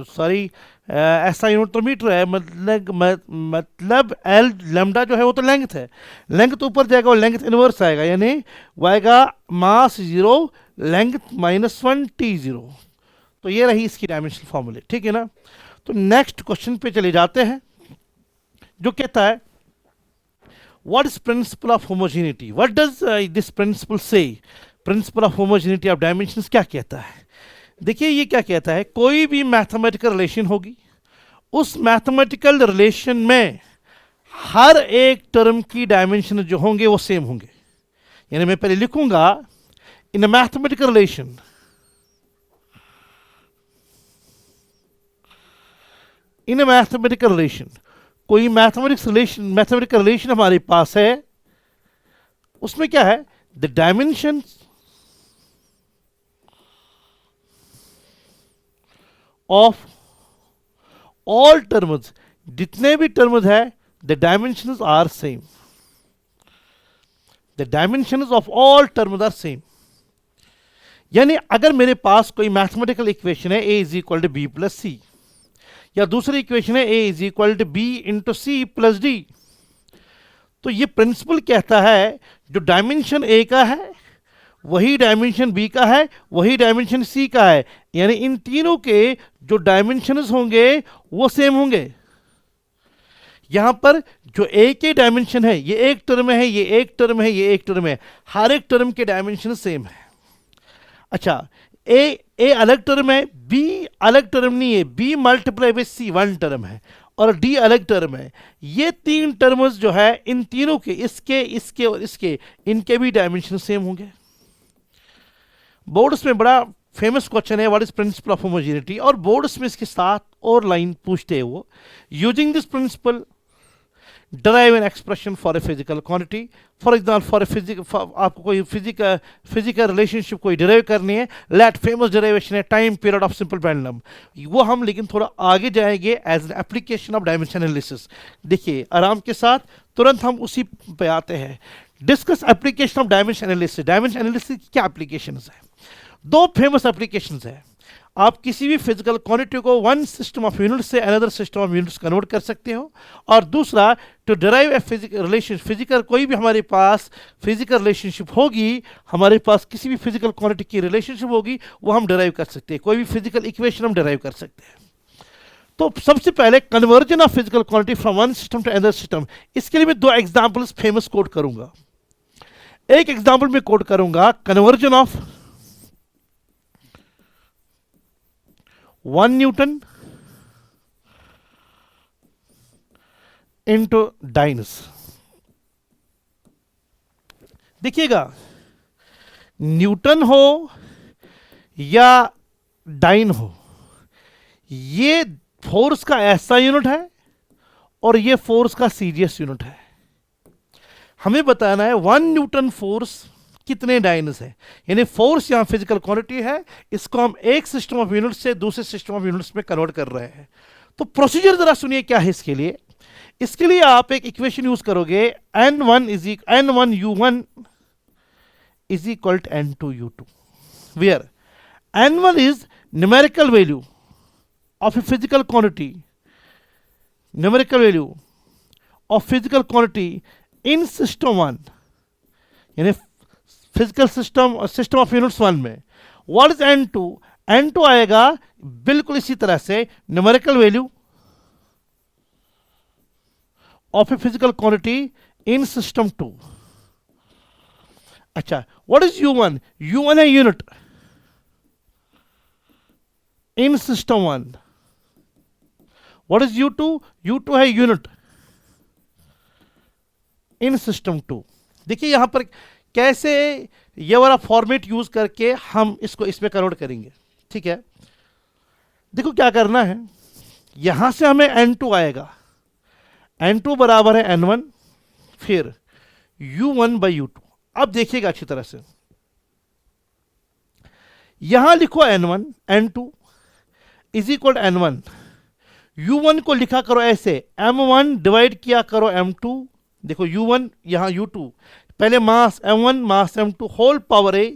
सॉरी ऐसा यूनिट तो मीटर है, मतलब एल लैम्डा जो है वो तो लेंथ है। लेंथ तो ऊपर जाएगा, वो लेंथ इनवर्स आएगा, यानी वो आएगा मास 0 लेंथ -1 T0। तो ये रही इसकी डायमेंशनल फॉर्मूले, ठीक है ना। तो नेक्स्ट क्वेश्चन पे चले जाते हैं, जो कहता है what is principle of homogeneity, what does this principle say. Principle of homogeneity of dimensions क्या कहता है? देखिए ये क्या कहता है, कोई भी मैथमेटिकल रिलेशन होगी, उस मैथमेटिकल रिलेशन में हर एक टर्म की डायमेंशन जो होंगे वो सेम होंगे। यानी मैं पहले लिखूंगा in a mathematical relation, in a mathematical relation, कोई मैथमेटिकल रिलेशन हमारे पास है, उसमें क्या है, the dimension of all terms, जितने भी टर्म्स है, the dimensions are same, the dimensions of all terms are same. यानी अगर मेरे पास कोई मैथमेटिकल इक्वेशन है a = b + c, या दूसरी इक्वेशन है a = b × c + d, तो ये प्रिंसिपल कहता है जो डायमेंशन a का है वही डायमेंशन b का है, वही डायमेंशन c का है, यानी इन तीनों के जो डायमेंशंस होंगे वो सेम होंगे। यहां पर जो a के डायमेंशन है, ये एक टर्म है, ये एक टर्म है, ये एक टर्म है, हर एक टर्म के डायमेंशन सेम है। अच्छा, a अलग टर्म है, b अलग टर्म नहीं है, b × c वन टर्म है, और d अलग टर्म है। ये तीन टर्म्स जो है, इन तीनों के, इसके, इसके और इसके, इनके भी डायमेंशन सेम होंगे। बोर्ड्स में बड़ा फेमस क्वेश्चन है what is principle of homogeneity, और बोर्ड्स में इसके साथ और लाइन पूछते हैं वो, using this principle derive an expression for a physical quantity। For example आपको कोई फिजिकल रिलेशनशिप कोई डिराइव करनी है, लेट फेमस डिराइवेशन है time period of simple pendulum, वो हम लेकिन थोड़ा आगे जाएंगे as an application of dimension analysis. देखिए आराम के साथ तुरंत हम उसी पे आते हैं, discuss application of dimension analysis. Dimension analysis की क्या एप्लीकेशंस है? दो फेमस एप्लीकेशंस है। आप किसी भी फिजिकल क्वांटिटी को वन सिस्टम ऑफ यूनिट से another system of units convert कर सकते हो, और दूसरा to derive a physical relation, physical कोई भी हमारे पास फिजिकल रिलेशनशिप होगी, हमारे पास किसी भी फिजिकल क्वांटिटी की रिलेशनशिप होगी, वो हम डिराइव कर सकते हैं, कोई भी फिजिकल इक्वेशन हम डिराइव कर सकते हैं। तो सबसे पहले conversion of physical quantity from one system to another system, इसके लिए मैं दो एग्जांपल्स फेमस कोट करूंगा। एक एग्जांपल में कोट करूंगा कन्वर्जन ऑफ 1 न्यूटन इंटू डाइनस। देखिएगा, न्यूटन हो या डाइन हो, ये फोर्स का ऐसा यूनिट है और ये फोर्स का सीरियस यूनिट है। हमें बताना है 1 न्यूटन फोर्स कितने डाइनस है, यानी फोर्स यहां फिजिकल क्वांटिटी है, इसको हम एक सिस्टम ऑफ यूनिट से दूसरे सिस्टम ऑफ यूनिट्स में कन्वर्ट कर रहे हैं। तो प्रोसीजर जरा सुनिए क्या है इसके लिए। इसके लिए आप एक इक्वेशन यूज करोगे, n1u1 is equal to n2u2, where n1 is numerical value of a physical quantity, numerical value of physical quantity in system 1, यानी फिजिकल सिस्टम और सिस्टम ऑफ यूनिट्स 1 में। What is n2? n2 आएगा बिल्कुल इसी तरह से numerical value of A physical quantity in system 2, अच्छा, व्हाट इज U1? U1 है unit in system one. What is U2? U2 है यूनिट इन सिस्टम टू। देखिए यहां पर कैसे ये वाला फॉर्मेट यूज करके हम इसको इसमें कन्वर्ट करेंगे। ठीक है, देखो क्या करना है, यहां से हमें N2 आएगा, N2 बराबर है N1, फिर U1 बाई U2। अब देखिएगा अच्छी तरह से, यहां लिखो N1, N2 is equal N1, U1 को लिखा करो ऐसे, M1 डिवाइड किया करो M2। देखो U1 यहां U2, पहले mass M1 mass M2 whole power A,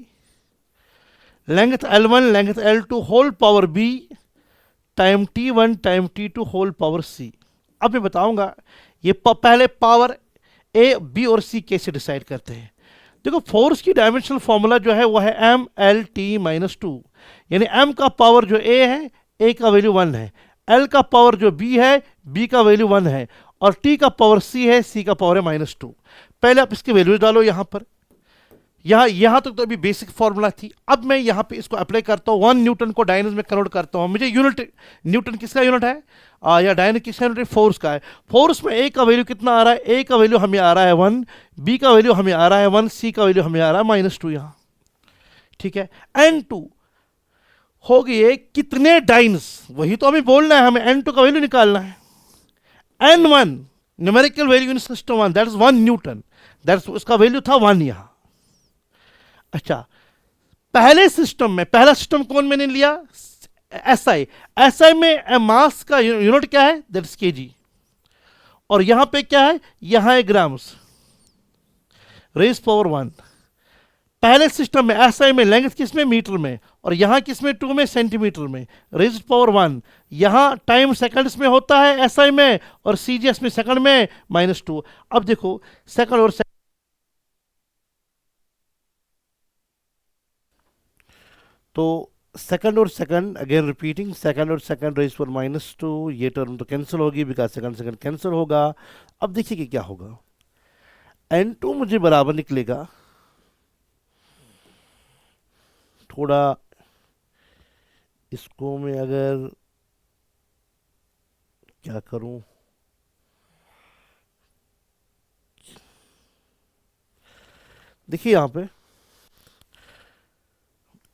length L1 length L2 whole power B time T1 time T2 whole power C। अब मैं बताऊंगा ये पहले पावर A B और C कैसे डिसाइड करते हैं। देखो फोर्स की डायमेंशनल फॉर्मूला जो है वो है M(L(T)-2, यानी M का पावर जो A है, A का वैल्यू 1 है, L का पावर जो B है, B का वैल्यू 1 है, और T का पावर C है, C का पावर है -2। पहले आप इसके वैल्यू डालो यहां पर, यहां तक तो अभी बेसिक फॉर्मूला थी। अब मैं यहां पे इसको अप्लाई करता हूं, 1 न्यूटन को डायनेमिक्स में कन्वर्ट करता हूं। मुझे यूनिट, न्यूटन किसका यूनिट है, या डायनेमिक्स किसका यूनिट है, फोर्स का है। फोर्स में A का वैल्यू कितना आ रहा है, A का वैल्यू हमें आ रहा है 1, B का वैल्यू हमें आ रहा है 1, C का वैल्यू हमें आ रहा है -2 यहां। ठीक है, N2 हो गए कितने डाइन्स, वही तो हमें बोलना है, हमें N2 का वैल्यू निकालना है। N1 numerical value in system 1 that is 1 Newton, that उसका वैल्यू था 1 यहां। अच्छा, पहले सिस्टम में, पहला सिस्टम कौन मैंने लिया, SI। SI में मास का यूनिट क्या है, दैट इज kg, और यहां पे क्या है, यहां है ग्राम्स रेज पावर 1। पहले सिस्टम में SI में लेंथ किस में, मीटर में, और यहां किस में, 2 में, सेंटीमीटर में, रेज पावर 1। यहां टाइम सेकंड्स में होता है SI में, और CGS में सेकंड में -2। अब देखो सेकंड और तो सेकंड और सेकंड अगेन रिपीटिंग, सेकंड और सेकंड रेज पर -2, ये टर्म तो कैंसिल होगी बिकॉज सेकंड सेकंड कैंसिल होगा। अब देखिए कि क्या होगा, N2 मुझे बराबर निकलेगा, थोड़ा इसको मैं अगर क्या करूं, देखिए यहां पे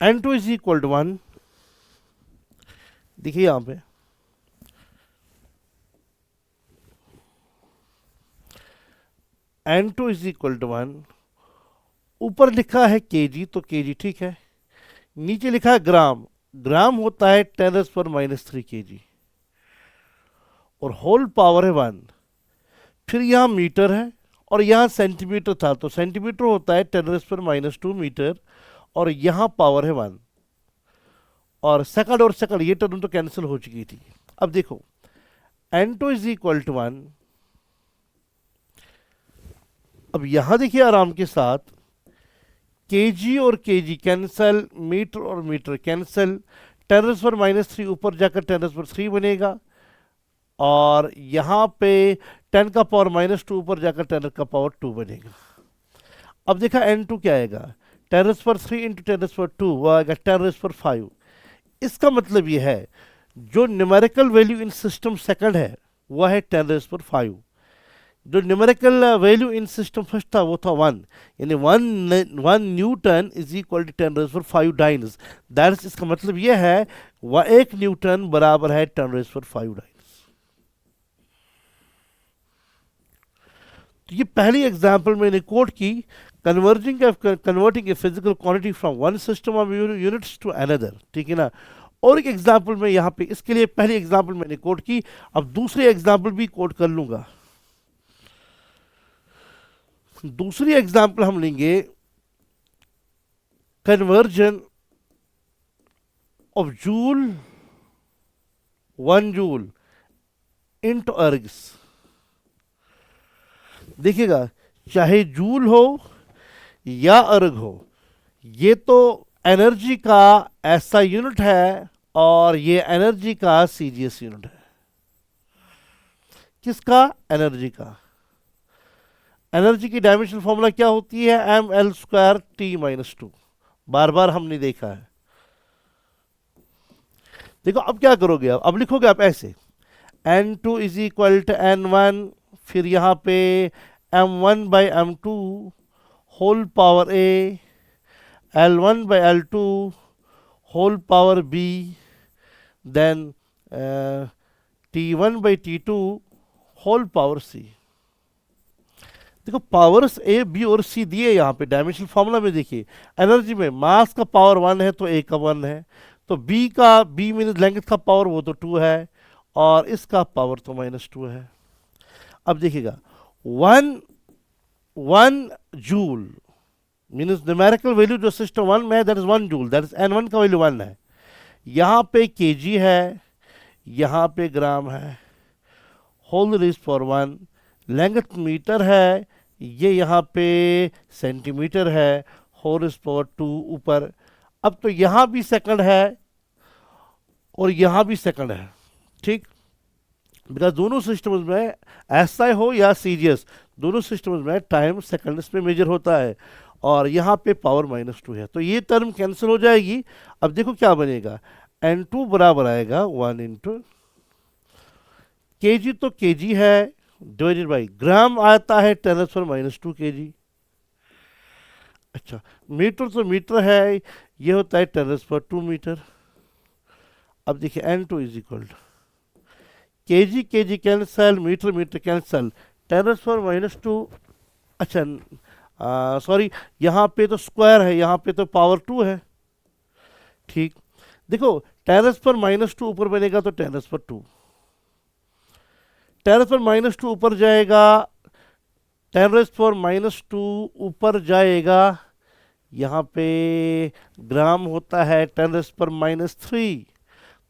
N2 इज इक्वल टू 1, देखिए यहां पे N2 इज इक्वल टू 1, ऊपर लिखा है kg तो kg ठीक है, नीचे लिखा है ग्राम, ग्राम होता है 10⁻³ kg, और होल पावर है 1। फिर यहाँ मीटर है और यहाँ सेंटीमीटर था, तो सेंटीमीटर होता है 10⁻² मीटर, और यहाँ पावर है 1, और सेकंड और सेकंड ये टर्म तो कैंसिल हो चुकी थी। अब देखो N2 इज इक्वल टू 1, अब यहां देखिए आराम के साथ kg और kg कैंसल, मीटर और मीटर कैंसल, 10⁻³ ऊपर जाकर 10⁻³ बनेगा, और यहां पे 10 का पावर -2 ऊपर जाकर 10 का पावर 2 बनेगा। अब देखा N2 क्या आएगा, 10⁻³ इंटू 10⁻², वो आएगा 10⁻5। इसका मतलब ये है जो numerical value in system second है वह है 10⁻5, जो numerical value in system first था वो था 1, यानी 1 newton is equal to 10⁻5 dynes. That, इसका मतलब ये है वह 1 न्यूटन बराबर है 10⁻5 डाइन्स। तो ये पहली एग्जांपल मैंने कोट की, converting a physical quantity from one system of units to another. ठीक है ना, और एक एग्जांपल में यहाँ पे, इसके लिए पहली एग्जांपल मैंने कोट की, अब दूसरी एग्जांपल भी कोट कर लूंगा। दूसरी एग्जांपल हम लेंगे conversion of joule 1 joule into ergs. देखिएगा, चाहे जूल हो या अर्ग हो, ये तो एनर्जी का ऐसा यूनिट है, और ये एनर्जी का सीजीएस यूनिट है। किसका, एनर्जी का। एनर्जी की डायमेंशनल फॉर्मूला क्या होती है? ml²T-2। बार बार हमने देखा है। देखो अब क्या करोगे, अब लिखोगे आप ऐसे, n2 is equal to n1, फिर यहाँ पे m1/m2 whole power a, l1/l2 whole power b, then t1/t2 whole power c। देखो पावर्स ए बी और सी दिए यहाँ पे डायमेंशनल फॉर्मूला में। देखिए एनर्जी में मास का पावर 1 है तो ए का 1 है, तो बी का बी मीन लेंथ का पावर वो तो 2 है, और इसका पावर तो -2 है। अब देखिएगा 1 जूल मीन्स न्यूमेरिकल वैल्यू जो सिस्टम 1 में है that is 1 joule, that is n1 का वैल्यू 1 है। यहाँ पे केजी है, यहाँ पे ग्राम है, whole raise for 1, length metre है, ये यहाँ पे सेंटीमीटर है, होल रेज पावर 2 ऊपर। अब तो यहाँ भी सेकंड है और यहाँ भी सेकंड है, ठीक, बिकॉज दोनों सिस्टम्स में एसआई हो या सीजीएस, दोनों सिस्टम्स में टाइम सेकंड्स में मेजर होता है, और यहाँ पे पावर -2 है, तो ये टर्म कैंसिल हो जाएगी। अब देखो क्या बनेगा, n2 बराबर आएगा 1 इंटू केजी, तो केजी है डिवाइडेड बाई ग्राम आता है 10⁻² केजी। अच्छा मीटर तो मीटर है, ये होता है 10⁻² मीटर। अब देखिए n2 is equal to KG KG cancel, metre metre cancel, 10⁻²। अच्छा सॉरी, यहाँ पे तो स्क्वायर है, यहाँ पे तो पावर 2 है, ठीक। देखो 10⁻² ऊपर बनेगा तो 10⁻², 10⁻² ऊपर जाएगा, 10⁻² ऊपर जाएगा, यहाँ पे ग्राम होता है 10⁻³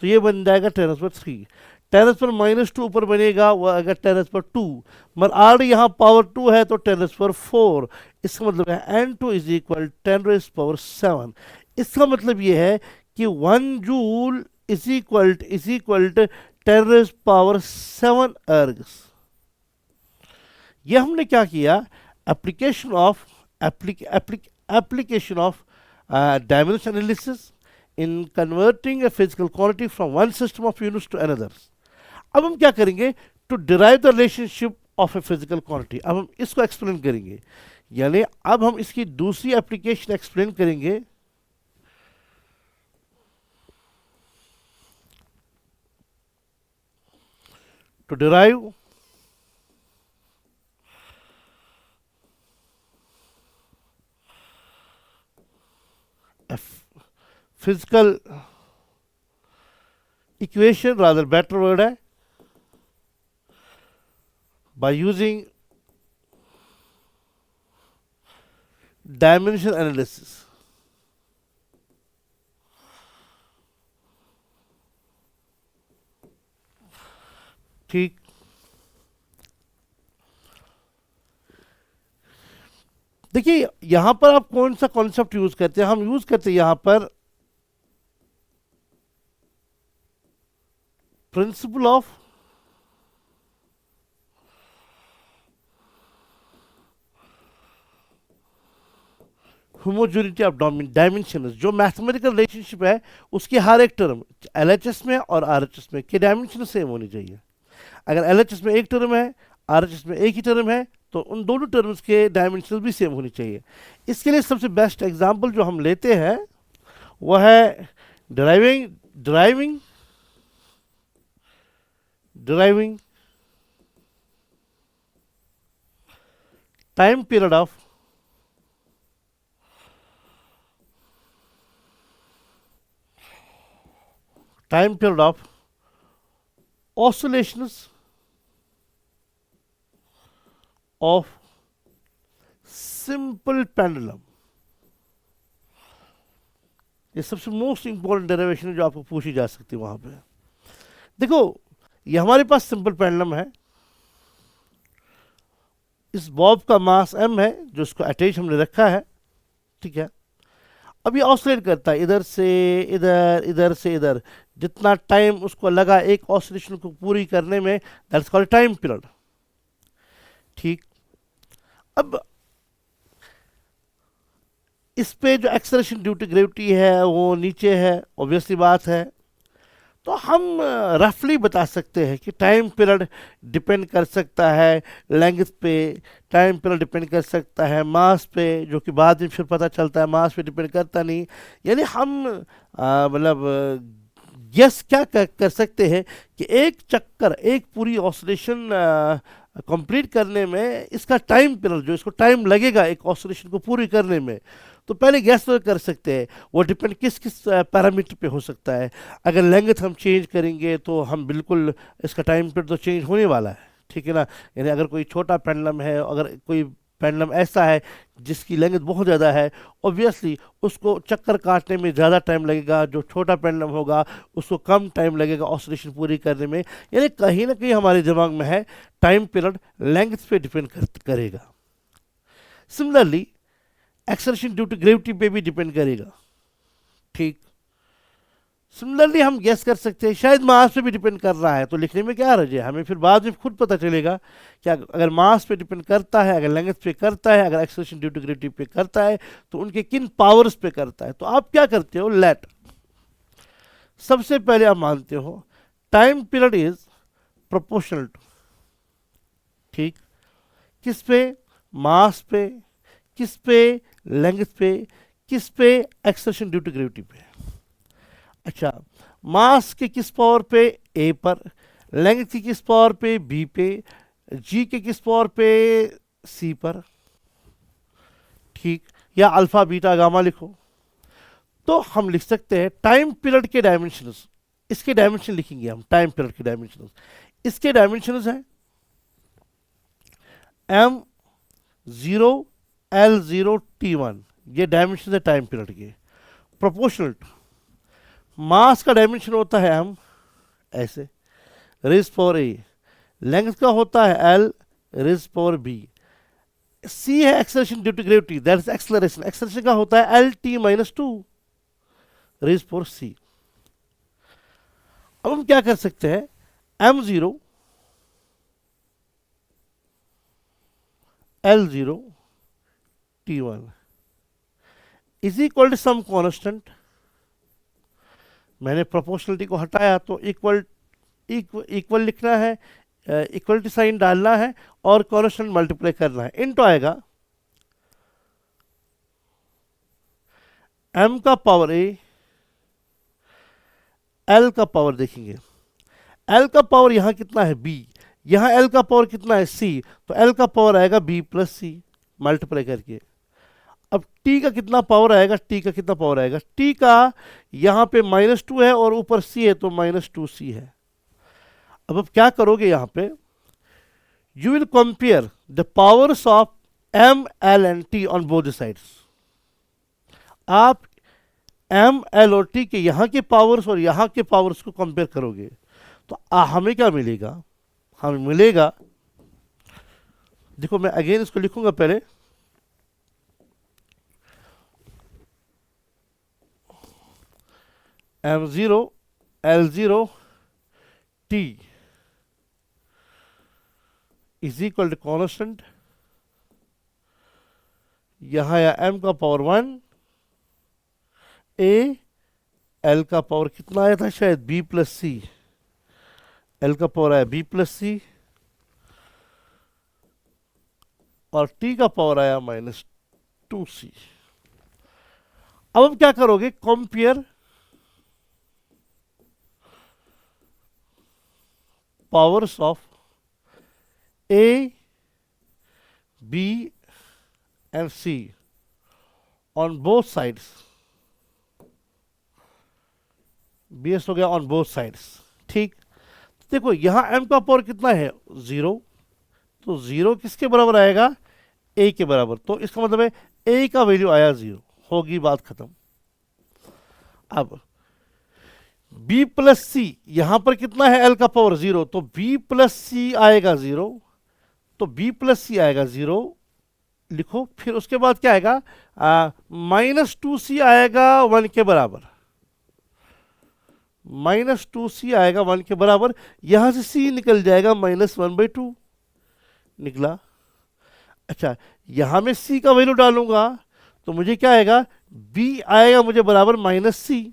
तो ये बन जाएगा 10⁻3। 10⁻² ऊपर बनेगा वो अगर 10⁻², मगर ऑलरेडी यहाँ पावर 2 है तो 10⁻4। इसका मतलब है n2 इज इक्वल 10⁻7। इसका मतलब ये है कि 1 जूल इज इक्वल टू 10⁻7 अर्ग्स। ये हमने क्या किया, application of dimension analysis in converting a physical quantity from one system of units to another। अब हम क्या करेंगे, to derive the relationship of a physical quantity। अब हम इसको एक्सप्लेन करेंगे, यानी अब हम इसकी दूसरी एप्लीकेशन एक्सप्लेन करेंगे। to derive a physical equation, rather better word है, by using dimension analysis। ठीक, देखिए यहां पर आप कौन सा कॉन्सेप्ट यूज करते हैं, हम यूज करते हैं यहां पर principal of homogeneity of dimension. जो मैथमेटिकल रिलेशनशिप है उसकी हर एक टर्म एलएचएस में और आरएचएस में के डायमेंशन सेम होनी चाहिए। अगर एलएचएस में एक टर्म है, आरएचएस में एक ही टर्म है, तो उन दोनों टर्म्स के डायमेंशन भी सेम होनी चाहिए। इसके लिए सबसे बेस्ट एग्जांपल जो हम लेते हैं वह है driving time period of oscillations of simple pendulum। ये सबसे मोस्ट इंपॉर्टेंट डेरिवेशन है जो आपको पूछी जा सकती है वहां पे। देखो ये हमारे पास सिंपल पेंडुलम है, इस बॉब का मास m है जो इसको अटैच हमने रखा है, ठीक है। अब ये ऑसिलेट करता है इधर से इधर, इधर से इधर, जितना टाइम उसको लगा एक ऑसिलेशन को पूरी करने में, दैट्स कॉल्ड टाइम पीरियड, ठीक। अब इस पे जो एक्सेलरेशन ड्यू टू ग्रेविटी है वो नीचे है, ऑब्वियसली बात है। तो हम रफली बता सकते हैं कि टाइम पीरियड डिपेंड कर सकता है लेंथ पे, टाइम पीरियड डिपेंड कर सकता है मास पे, जो कि बाद में फिर पता चलता है मास पे डिपेंड करता नहीं। यानी हम मतलब यस क्या कर सकते हैं कि एक चक्कर, एक पूरी ऑसिलेशन कंप्लीट करने में इसका टाइम पीरियड, जो इसको टाइम लगेगा एक ऑसिलेशन को पूरी करने में, तो पहले गैस तो कर सकते हैं वो डिपेंड किस किस पैरामीटर पे हो सकता है। अगर लेंथ हम चेंज करेंगे तो हम बिल्कुल इसका टाइम पीरियड तो चेंज होने वाला है, ठीक है ना। यानी अगर कोई छोटा पेंडुलम है, अगर कोई पेंडुलम ऐसा है जिसकी लेंथ बहुत ज़्यादा है, ऑब्वियसली उसको चक्कर काटने में ज़्यादा टाइम लगेगा। जो छोटा पेंडुलम होगा उसको कम टाइम लगेगा ऑसिलेशन पूरी करने में। यानी कहीं ना कहीं हमारे दिमाग में है टाइम पीरियड लेंथ पे डिपेंड करेगा। Similarly acceleration due to gravity पे भी डिपेंड करेगा, ठीक। सिमिलरली हम गेस कर सकते हैं शायद मास पे भी डिपेंड कर रहा है, तो लिखने में क्या हर्ज है, हमें फिर बाद में खुद पता चलेगा कि अगर मास पे डिपेंड करता है, अगर लेंथ पे करता है, अगर एक्सेलरेशन ड्यू टू ग्रेविटी पे करता है, तो उनके किन पावर्स पे करता है। तो आप क्या करते हो, लेट सबसे पहले आप मानते हो time period is proportional to, ठीक, किस पे, मास पे, किस पे, लेंथ पे, किस पे, एक्सेलरेशन ड्यू टू ग्रेविटी पे। अच्छा, मास के किस पावर पे, ए पर, लेंथ की किस पावर पे, बी पे, जी के किस पावर पे, सी पर, ठीक, या अल्फा बीटा गामा लिखो। तो हम लिख सकते हैं टाइम पीरियड के डायमेंशंस, इसके डायमेंशन लिखेंगे हम, टाइम पीरियड के डायमेंशंस, इसके डायमेंशंस हैं M zero L zero T one, ये डायमेंशन है टाइम पीरियड के। प्रोपोर्शनल टू मास का डायमेंशन होता है एम, ऐसे, रेज पावर ए, लेंथ का होता है L, raise power B, C है acceleration due to gravity, that is acceleration, acceleration का होता है L T minus two, raise power C. अब हम क्या कर सकते हैं, M zero L zero T one is equal to some constant, मैंने प्रोपोर्शनलिटी को हटाया तो इक्वल इक्वल लिखना है, इक्वलिटी साइन डालना है और कॉन्स्टेंट मल्टीप्लाई करना है, इनटू आएगा एम का पावर ए, एल का पावर देखेंगे, एल का पावर यहां कितना है बी, यहां एल का पावर कितना है सी, तो एल का पावर आएगा बी प्लस सी मल्टीप्लाई करके। अब टी का कितना पावर आएगा, टी का कितना पावर आएगा, टी का यहां पे माइनस टू है और ऊपर सी है तो माइनस टू सी है। अब क्या करोगे यहां पे, you will compare the powers of M L and T on both the sides. आप एम एल और टी के यहां के पावर्स और यहां के पावर्स को कंपेयर करोगे तो हमें क्या मिलेगा, हमें मिलेगा, देखो मैं अगेन इसको लिखूंगा पहले, M zero L zero T is equal to constant, यहां या एम का पावर वन, ए, एल का पावर कितना आया था शायद बी प्लस सी, एल का पावर आया बी प्लस सी और टी का पावर आया माइनस टू सी। अब हम क्या करोगे, compare powers of A, B and C on both sides, बीएस हो गया ऑन बोथ साइड्स, ठीक। देखो यहां एम का पावर कितना है जीरो, तो जीरो किसके बराबर आएगा, ए के बराबर, तो इसका मतलब है ए का वैल्यू आया जीरो, होगी बात खत्म। अब b प्लस सी, यहां पर कितना है एल का पावर जीरो, तो b प्लस सी आएगा जीरो, तो b प्लस सी आएगा जीरो लिखो, फिर उसके बाद क्या आएगा, माइनस टू सी आएगा वन के बराबर, माइनस टू सी आएगा वन के बराबर, यहां से c निकल जाएगा माइनस वन बाई टू निकला। अच्छा, यहां मैं c का वैल्यू डालूंगा तो मुझे क्या आएगा, b आएगा मुझे बराबर -c,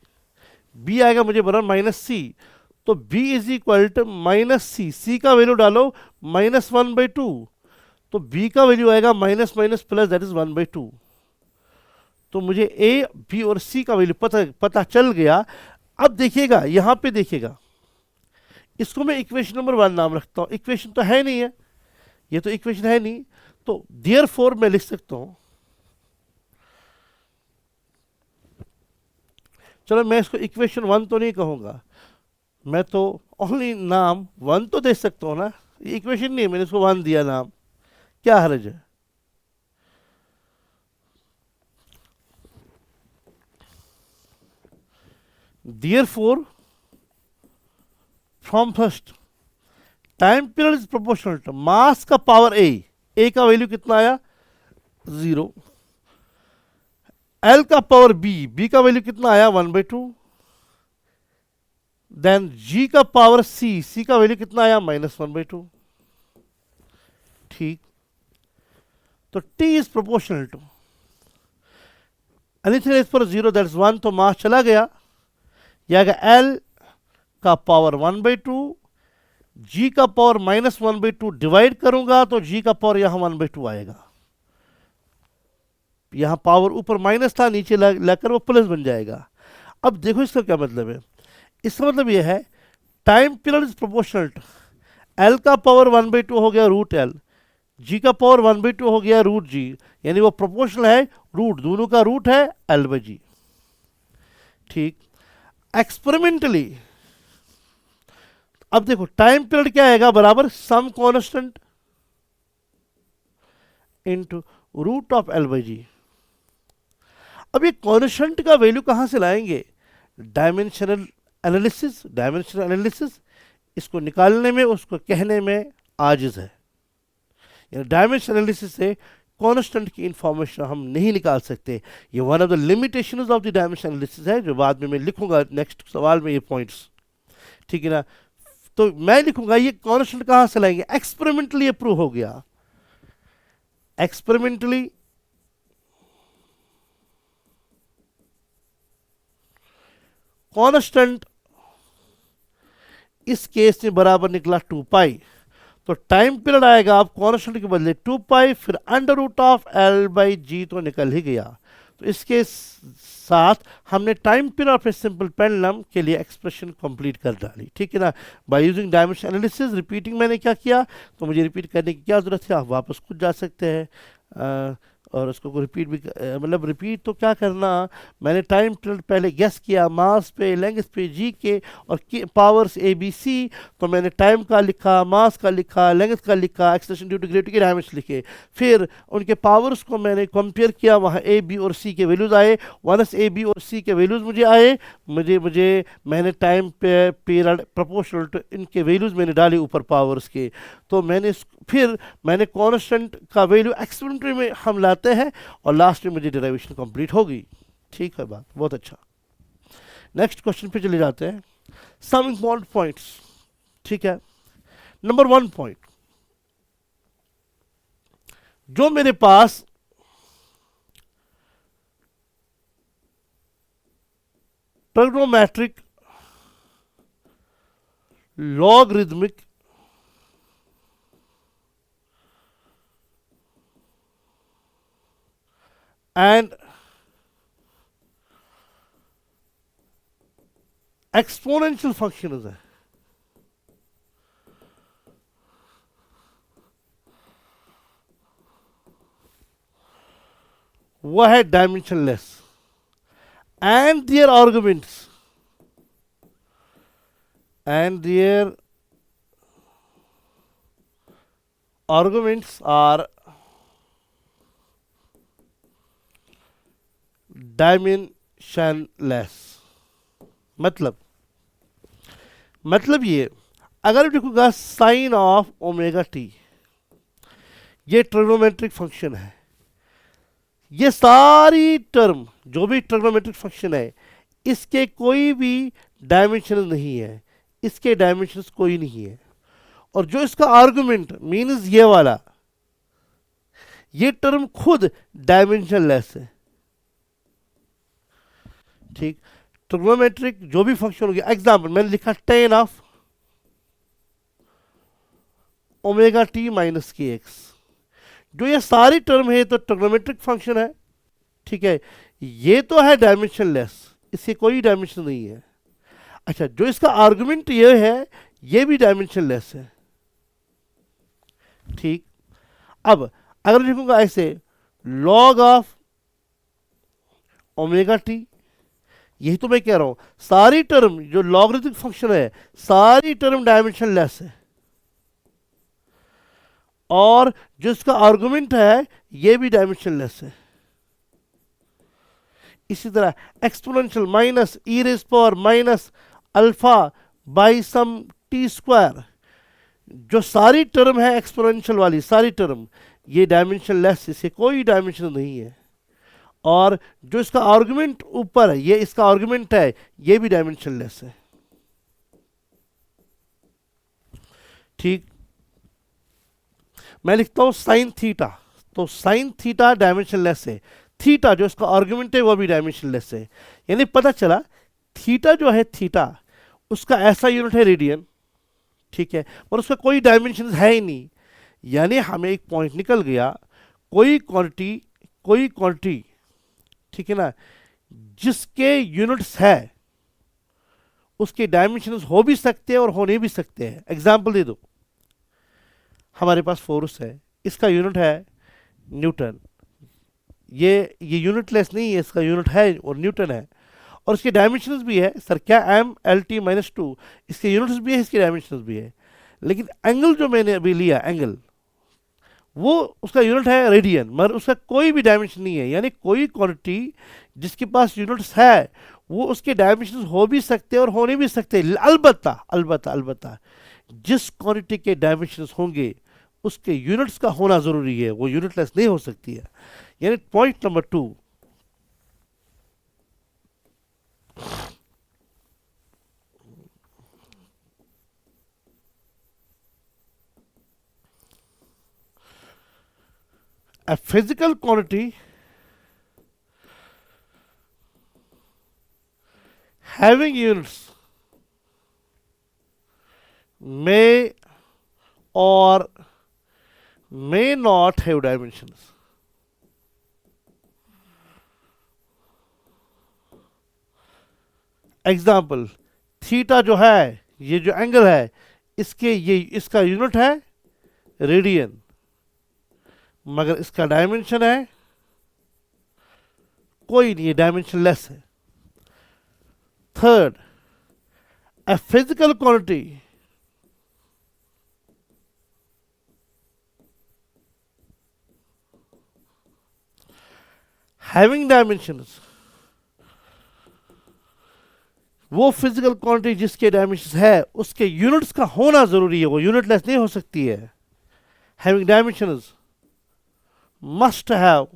b आएगा मुझे बराबर -c, तो b is equal to -c, c का वैल्यू डालो -1/2, तो b का वैल्यू आएगा minus minus plus, that is 1/2। तो मुझे a, b और c का वैल्यू पता चल गया। अब देखिएगा यहां पे देखिएगा, इसको मैं इक्वेशन नंबर 1 नाम रखता हूं, इक्वेशन तो है नहीं है, ये तो इक्वेशन है नहीं, तो देयरफॉर मैं लिख सकता हूं, चलो मैं इसको इक्वेशन 1 तो नहीं कहूंगा, मैं तो ओनली नाम 1 तो दे सकता हूं ना, ये इक्वेशन नहीं है, मैंने इसको 1 दिया नाम, क्या हर्ज है। Therefore from first time period is proportional to mass का पावर ए का वैल्यू कितना आया 0, एल का पावर बी का वैल्यू कितना आया 1/2, देन जी का पावर सी का वैल्यू कितना आया -1/2। ठीक, तो T is proportional to anything is for 0 that is 1, तो मास चला गया, यह आएगा एल का पावर 1/2, जी का पावर -1/2 डिवाइड करूंगा तो जी का पावर यहां 1/2 आएगा, यहां पावर ऊपर माइनस था नीचे लाकर वो प्लस बन जाएगा। अब देखो इसका क्या मतलब है, इसका मतलब यह है time period is proportional to L का पावर 1/2 हो गया रूट एल, जी का पावर 1/2 हो गया रूट जी, यानी वो प्रोपोर्शनल है, रूट दोनों का रूट है l/g। ठीक, एक्सपेरिमेंटली अब देखो टाइम पीरियड क्या आएगा बराबर some constant into root of l/g। अब ये कांस्टेंट का वैल्यू कहां से लाएंगे, डायमेंशनल एनालिसिस इसको निकालने में उसको कहने में आजिज है, डायमेंशनल एनालिसिस से कांस्टेंट की इंफॉर्मेशन हम नहीं निकाल सकते, ये one of the limitations of the dimensional analysis है, जो बाद में मैं लिखूंगा नेक्स्ट सवाल में ये पॉइंट्स, ठीक है ना। तो मैं लिखूंगा ये कांस्टेंट कहां से लाएंगे, एक्सपेरिमेंटली प्रूव हो गया, एक्सपेरिमेंटली कांस्टेंट इस केस में बराबर निकला 2π, तो टाइम पीरियड आएगा आप कांस्टेंट के बदले 2π, फिर √l/g तो निकल ही गया। तो इसके साथ हमने time period of a simple pendulum के लिए एक्सप्रेशन कंप्लीट कर डाली, ठीक है ना। By using dimension analysis, repeating मैंने क्या किया, तो मुझे रिपीट करने की क्या जरूरत है, आप वापस खुद जा सकते हैं और उसको रिपीट भी, मतलब रिपीट तो क्या करना, मैंने टाइम पीरियड पहले गेस किया मास पे, लेंथ पे, जी के और पावर्स ABC, तो मैंने टाइम का लिखा, मास का लिखा, लेंथ का लिखा, एक्सलेशन ड्यू टू ग्रेविटी के डायमेंशन लिखे, फिर उनके पावर्स को मैंने कंपेयर किया, वहाँ A, B और C के वैल्यूज़ आए, वनस A, B और C के वैल्यूज़ मुझे आए, मुझे मैंने टाइम पे पीरियड प्रोपोर्शनल टू इनके वैल्यूज़ मैंने डाले ऊपर पावर्स के, तो फिर मैंने कांस्टेंट का वैल्यू एक्सपेरिमेंटरी में हम लाते हैं और लास्ट में मुझे डेरिवेशन कंप्लीट हो गई। ठीक है बात, बहुत अच्छा। नेक्स्ट क्वेश्चन पे चले जाते हैं, सम इंपॉर्टेंट पॉइंट्स, ठीक है। नंबर 1 पॉइंट, जो मेरे पास trigonometric logarithmic and exponential functions है, वह है dimensionless and their arguments are dimensionless. मतलब ये, अगर देखूंगा साइन ऑफ ओमेगा टी, ये ट्रिग्नोमेट्रिक फंक्शन है, ये सारी टर्म जो भी ट्रिग्नोमेट्रिक फंक्शन है इसके कोई भी डायमेंशन नहीं है, इसके डायमेंशंस कोई नहीं है, और जो इसका आर्गुमेंट मीन्स ये वाला, ये टर्म खुद डायमेंशनलेस है। ठीक, ट्रिग्नोमेट्रिक जो भी फंक्शन हो गया, एग्जाम्पल मैंने लिखा ten of omega T minus के एक्स, जो ये सारी टर्म है तो ट्रिग्नोमेट्रिक फंक्शन है। ठीक है, ये तो है डायमेंशनलेस, इसके कोई डायमेंशन नहीं है। अच्छा, जो इसका आर्गुमेंट ये है ये भी डायमेंशनलेस है। ठीक, अब अगर लिखूंगा ऐसे लॉग ऑफ ओमेगा टी, यही तो मैं कह रहा हूं, सारी टर्म जो लॉगरिथमिक फंक्शन है सारी टर्म डायमेंशनलेस है, और जो इसका आर्गुमेंट है ये भी डायमेंशनलेस है। इसी तरह exponential minus E raise power minus alpha by some T square, जो सारी टर्म है एक्सपोनेंशियल वाली सारी टर्म, ये डायमेंशनलेस, इसे कोई डायमेंशन नहीं है। और जो इसका आर्गुमेंट ऊपर है, ये इसका आर्गुमेंट है, ये भी डायमेंशनलेस है। ठीक, मैं लिखता हूं साइन थीटा, तो साइन थीटा डायमेंशनलेस है, थीटा जो इसका आर्गुमेंट है वो भी डायमेंशनलेस है। यानी पता चला थीटा जो है, थीटा उसका ऐसा यूनिट है रेडियन, ठीक है, और उसका कोई डायमेंशन है ही नहीं। यानी हमें एक पॉइंट निकल गया, कोई क्वांटिटी, ठीक है ना, जिसके यूनिट्स है उसके डायमेंशन हो भी सकते हैं और हो नहीं भी सकते हैं। एग्जाम्पल दे दो, हमारे पास फोर्स है, इसका यूनिट है न्यूटन, ये यूनिटलेस नहीं है, इसका यूनिट है और न्यूटन है, और इसके डायमेंशंस भी है। सर क्या M L T minus two, इसके यूनिट्स भी है, इसके डायमेंशंस भी है। लेकिन एंगल जो मैंने अभी लिया एंगल, वो उसका यूनिट है रेडियन, मगर उसका कोई भी डायमेंशन नहीं है। यानी कोई क्वांटिटी जिसके पास यूनिट्स है वो उसके डायमेंशन हो भी सकते हैं और हो नहीं भी सकते। अलबत्ता अलबत्ता अलबत्ता जिस क्वांटिटी के डायमेंशन होंगे उसके यूनिट्स का होना जरूरी है, वो यूनिटलेस नहीं हो सकती है। यानी point number 2, a physical quantity having units may or may not have dimensions. Example, theta जो है, ये जो एंगल है, इसका यूनिट है रेडियन, मगर इसका डायमेंशन है कोई नहीं, डायमेंशनलेस है। Third, a physical quantity having dimensions, वो फिजिकल क्वांटिटी जिसके डायमेंशन है उसके यूनिट्स का होना जरूरी है, वो यूनिटलेस नहीं हो सकती है। Having dimensions must have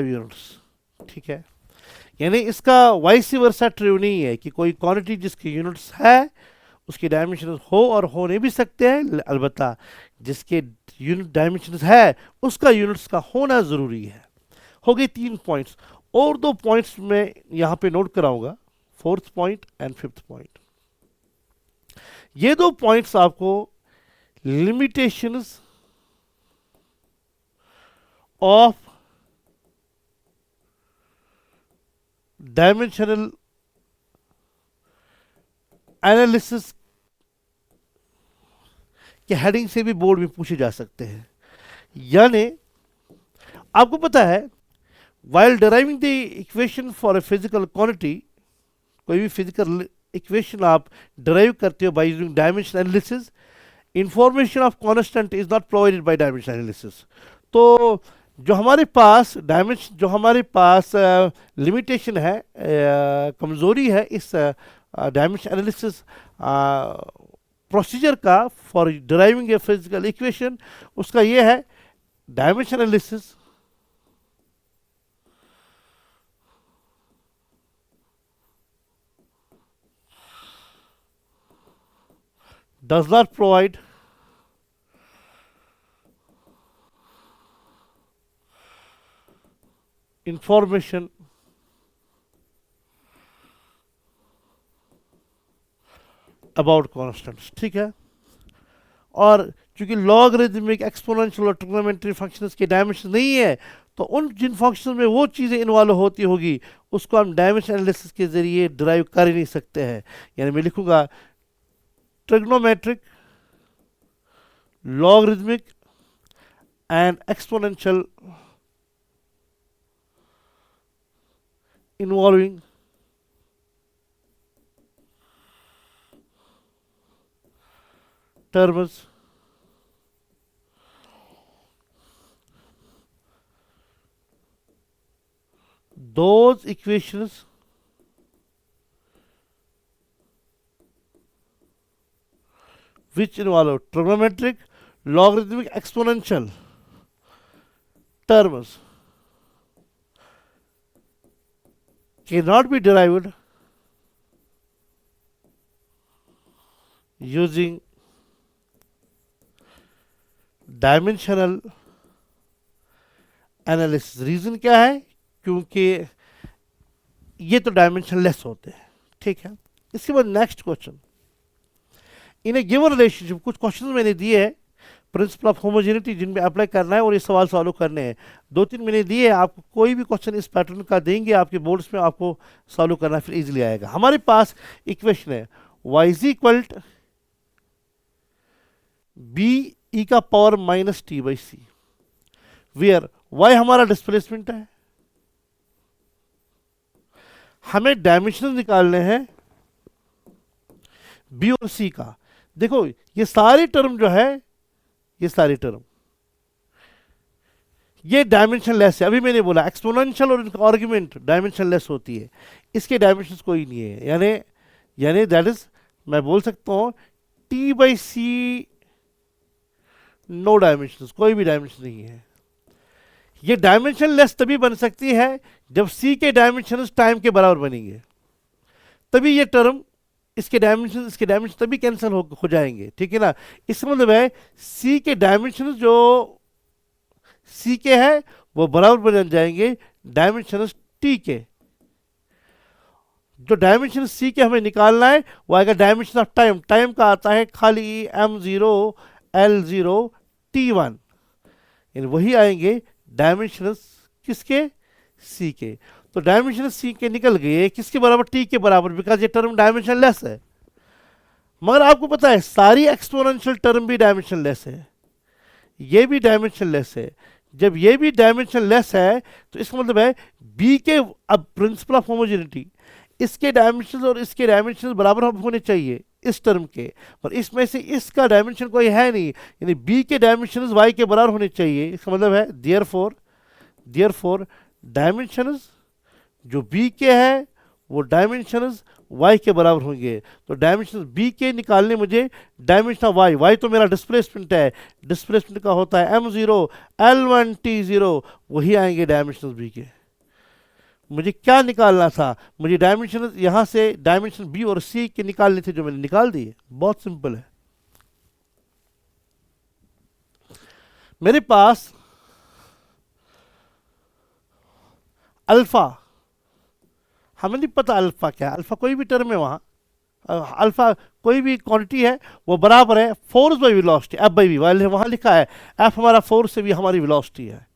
units. ठीक है, यानी इसका वाइस वर्सा ट्रू नहीं है कि कोई क्वांटिटी जिसकी यूनिट्स है उसके डायमेंशन हो और हो नहीं भी सकते हैं, अलबत्ता जिसके यूनिट डायमेंशन है उसका यूनिट्स का होना जरूरी है। हो गए 3 पॉइंट्स, और 2 पॉइंट्स में यहां पे नोट कराऊंगा, 4th point and 5th point. ये 2 पॉइंट्स आपको लिमिटेशंस ऑफ डायमेंशनल एनालिसिस के हेडिंग से भी बोर्ड में पूछे जा सकते हैं। यानी आपको पता है, while deriving the equation for a physical quantity, कोई भी फिजिकल इक्वेशन आप डिराइव करते हो by using dimension analysis, information of constant is not provided by dimension analysis. तो जो हमारे पास लिमिटेशन है, कमजोरी है इस डायमेंशन एनालिसिस प्रोसीजर का for deriving a physical equation, उसका ये है dimension analysis does not provide information about constants, ठीक है। और चूंकि लॉगरिदमिक, एक्सपोनेंशियल और ट्रिग्नोमेट्री फंक्शंस के डायमेंशन नहीं है, तो उन जिन फंक्शंस में वो चीज़ें इन्वॉल्व होती होगी उसको हम डायमेंशन एनालिसिस के जरिए डिराइव कर ही नहीं सकते हैं। यानी मैं लिखूंगा trigonometric, logarithmic and exponential involving terms those equations which involve trigonometric, logarithmic, exponential terms cannot be derived using dimensional analysis. Reason क्या है? क्योंकि ये तो डायमेंशन लेस होते हैं, ठीक है। इसके बाद नेक्स्ट क्वेश्चन, इन ए गिवन रिलेशनशिप, कुछ क्वेश्चन मैंने दिए हैं प्रिंसिपल ऑफ होमोजेनिटी जिनमें अप्लाई करना है और ये सवाल सॉल्व करने हैं। 2-3 मैंने दिए हैं, आपको कोई भी क्वेश्चन इस पैटर्न का देंगे आपके बोर्ड्स में, आपको सॉल्व करना फिर इजीली आएगा। हमारे पास इक्वेशन है y is equal B E का power minus T by C, where y हमारा डिस्प्लेसमेंट है, हमें डायमेंशन निकालने हैं बी और सी का। देखो ये सारी टर्म जो है, ये सारी टर्म ये डायमेंशन लेस है। अभी मैंने बोला एक्सपोनेंशियल और इनका आर्गुमेंट डायमेंशन लेस होती है, इसके डायमेंशन कोई नहीं है। यानी दैट इज, मैं बोल सकता हूं T by C no dimension, कोई भी डायमेंशन नहीं है। ये डायमेंशन लेस तभी बन सकती है जब सी के डायमेंशन टाइम के बराबर बनेंगे, तभी ये टर्म इसके डायमेंशन तभी कैंसिल हो जाएंगे, ठीक है ना। इसका मतलब है सी के डायमेंशन जो सी के है वो बराबर बन जाएंगे डायमेंशन टी के। जो डायमेंशन सी के हमें निकालना है वो आएगा डायमेंशन ऑफ टाइम। टाइम का आता है खाली m0 l0 t1, यानी वही आएंगे डायमेंशन किसके? सी के। तो डायमेंशन सी के निकल गए, किसके बराबर? टी के बराबर, बिकॉज ये टर्म डायमेंशन लेस है। मगर आपको पता है सारी एक्सपोनेंशियल टर्म भी डायमेंशन लेस है, ये भी डायमेंशन लेस है। जब ये भी डायमेंशन लेस है तो इसका मतलब है बी के, अब प्रिंसिपल ऑफ होमोजेनिटी, इसके डायमेंशन और इसके डायमेंशन बराबर होने चाहिए इस टर्म के, पर इसमें से इसका डायमेंशन कोई है नहीं, यानी बी के डायमेंशन वाई के बराबर होने चाहिए। इसका मतलब है देयरफॉर डायमेंशंस जो बी के है वो डायमेंशंस वाई के बराबर होंगे। तो डायमेंशन बी के निकालने मुझे डायमेंशन ऑफ वाई तो मेरा डिस्प्लेसमेंट है, डिस्प्लेसमेंट का होता है m0 l1 t0, वही आएंगे डायमेंशन बी के। मुझे क्या निकालना था? मुझे डायमेंशन यहां से डायमेंशन बी और सी के निकालने थे, जो मैंने निकाल दिए। बहुत सिंपल है। मेरे पास अल्फा, हमें नहीं पता अल्फा क्या है, अल्फा कोई भी टर्म है वहां, अल्फा कोई भी क्वांटिटी है वो बराबर है force by velocity F by V. वहां लिखा है एफ हमारा फोर्स से भी हमारी वेलोसिटी है।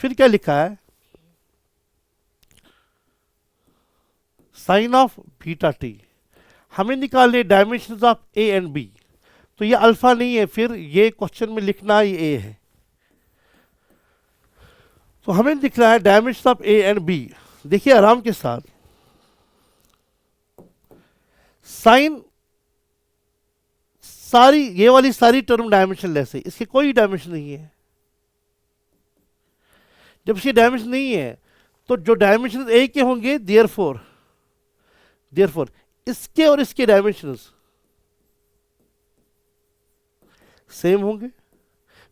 फिर क्या लिखा है? Sine of beta T. हमें निकालने dimension of A and B, तो ये अल्फा नहीं है, फिर ये क्वेश्चन में लिखना ये ए है। तो हमें लिखना है dimension of A and B. देखिए आराम के साथ, साइन सारी ये वाली सारी टर्म डायमेंशन लेस है, इसके कोई डायमेंशन नहीं है। जब इसके डायमेंशन नहीं है तो जो डायमेंशन ए के होंगे देयरफॉर इसके और इसके डायमेंशंस सेम होंगे,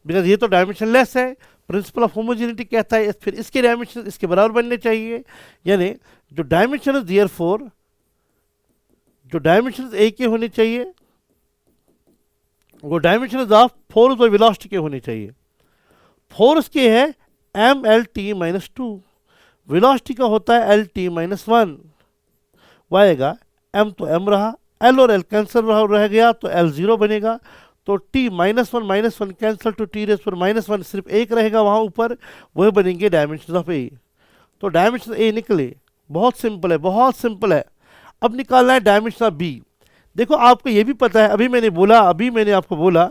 बिकॉज ये तो डायमेंशन लेस है। प्रिंसिपल ऑफ होमोजेनिटी कहता है फिर इसके डायमेंशन इसके बराबर बनने चाहिए, यानी जो डायमेंशन देयरफॉर जो डायमेंशन ए के होने चाहिए वो डायमेंशन ऑफ फोर्स और वेलोसिटी के होने चाहिए। फोर्स के है M L T minus two, velocity का होता है एल टी माइनस वन। वह आएगा एम तो एम रहा, एल और एल कैंसिल रह गया तो एल जीरो बनेगा, तो T minus one cancel to T raise power minus one, सिर्फ एक रहेगा वहाँ ऊपर, वह बनेंगे डायमेंशन ऑफ ए। तो डायमेंशन ए निकले, बहुत सिंपल है, बहुत सिंपल है। अब निकालना है डायमेंशन ऑफ बी। देखो आपको ये भी पता है, अभी मैंने आपको बोला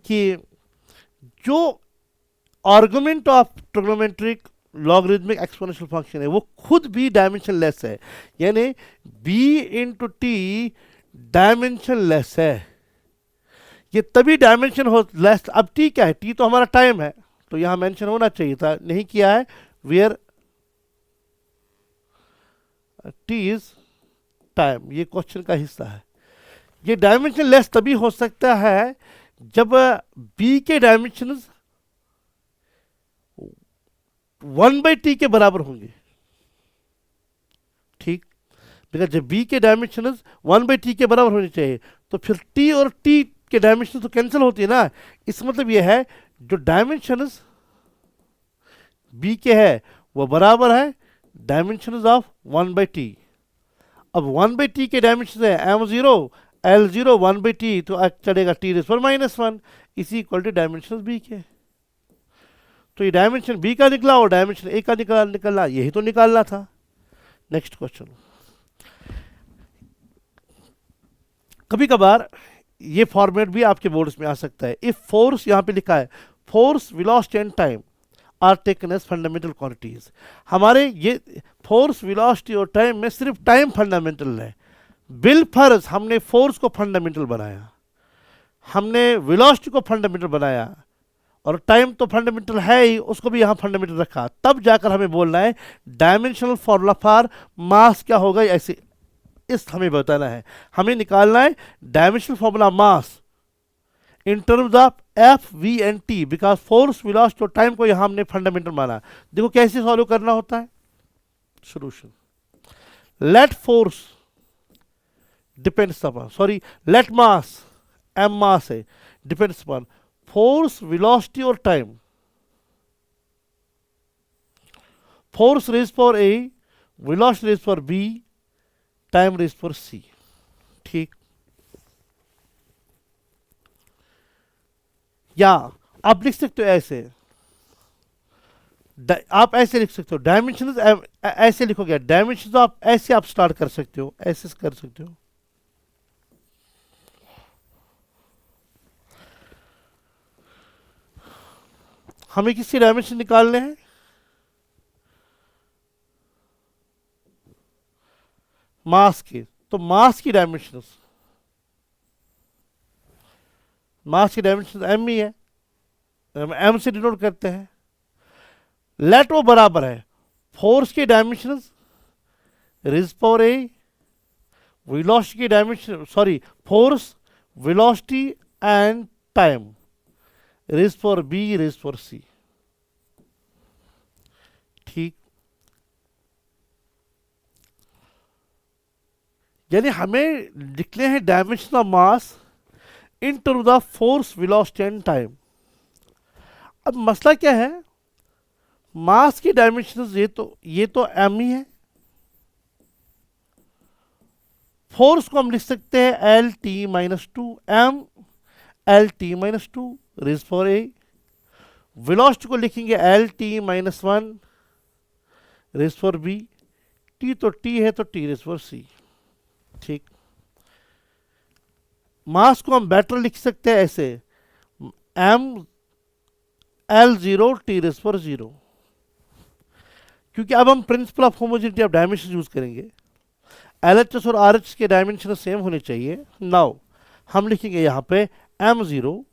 कि जो argument of trigonometric logarithmic exponential function है वो खुद भी डायमेंशन लेस है, यानी B into T dimensionless है। ये तभी डायमेंशन हो लेस। अब टी क्या है? टी तो हमारा टाइम है, तो यहां मेंशन होना चाहिए था, नहीं किया है। वेयर टी इज टाइम, ये क्वेश्चन का हिस्सा है। ये डायमेंशन लेस तभी हो सकता है जब बी के डायमेंशन 1/t के बराबर होंगे, ठीक। बिकॉज जब b के डायमेंशन 1/t के बराबर होने चाहिए, तो फिर t और t के डायमेंशन तो कैंसिल होती है ना। इस मतलब ये है जो डायमेंशन b के है वो बराबर है डायमेंशन ऑफ 1/t। अब 1/t के डायमेंशन है m0 l0 1/t, तो चलेगा t रेज़ पर माइनस वन, इसी इक्वल टू डायमेंशन b के। तो ये डायमेंशन बी का निकला और डायमेंशन ए का निकला, यही तो निकालना था। Next question. कभी कभार ये फॉर्मेट भी आपके बोर्ड्स में आ सकता है। इफ फोर्स, यहां पे लिखा है force, velocity and time are taken as fundamental quantities. हमारे ये फोर्स, वेलोसिटी और टाइम में सिर्फ टाइम फंडामेंटल है। बिल फर्ज हमने फोर्स को फंडामेंटल बनाया, हमने वेलोसिटी को फंडामेंटल बनाया, और टाइम तो फंडामेंटल है ही, उसको भी यहां फंडामेंटल रखा। तब जाकर हमें बोलना है डायमेंशनल फॉर्मूला फॉर मास क्या होगा, ऐसे इस हमें बताना है। हमें निकालना है dimensional formula mass in terms of F V and T, because force, velocity और टाइम को यहां हमने फंडामेंटल माना। देखो कैसे सॉल्व करना होता है। Solution, let force depends upon, sorry let mass, M mass है, डिपेंड्स अपॉन फोर्स, वेलोसिटी और time. Force raise for A, velocity raise for B, time raise for C, ठीक। या आप लिख सकते हो ऐसे, आप ऐसे लिख सकते हो डायमेंशन, ऐसे लिखोगे डायमेंशन, आप ऐसे आप स्टार्ट कर सकते हो, ऐसे कर सकते हो। हमें किसके डायमेंशन निकालने हैं? मास के। तो मास की डायमेंशन, मास की डायमेंशन एम ही है, हम एम से डिनोट करते हैं। लेट वो बराबर है फोर्स के dimension raise power A, velocity की dimension, sorry force, velocity and time raise power B raise power C, ठीक। यानी हमें लिखने हैं dimension of mass in terms of force, velocity and time. अब मसला क्या है, मास की डायमेंशन ये तो एम ही है। फोर्स को हम लिख सकते हैं L T minus two, M L T minus two raise power A. Velocity को लिखेंगे L T minus one raise power B, T तो टी है तो टी रेज़ पावर सी, ठीक। मास को हम बेटर लिख सकते हैं ऐसे, M L zero T raise power zero, क्योंकि अब हम principle of homogeneity of dimension use करेंगे। LHS और RH के डायमेंशन सेम होने चाहिए। नाउ हम लिखेंगे यहां पे m zero,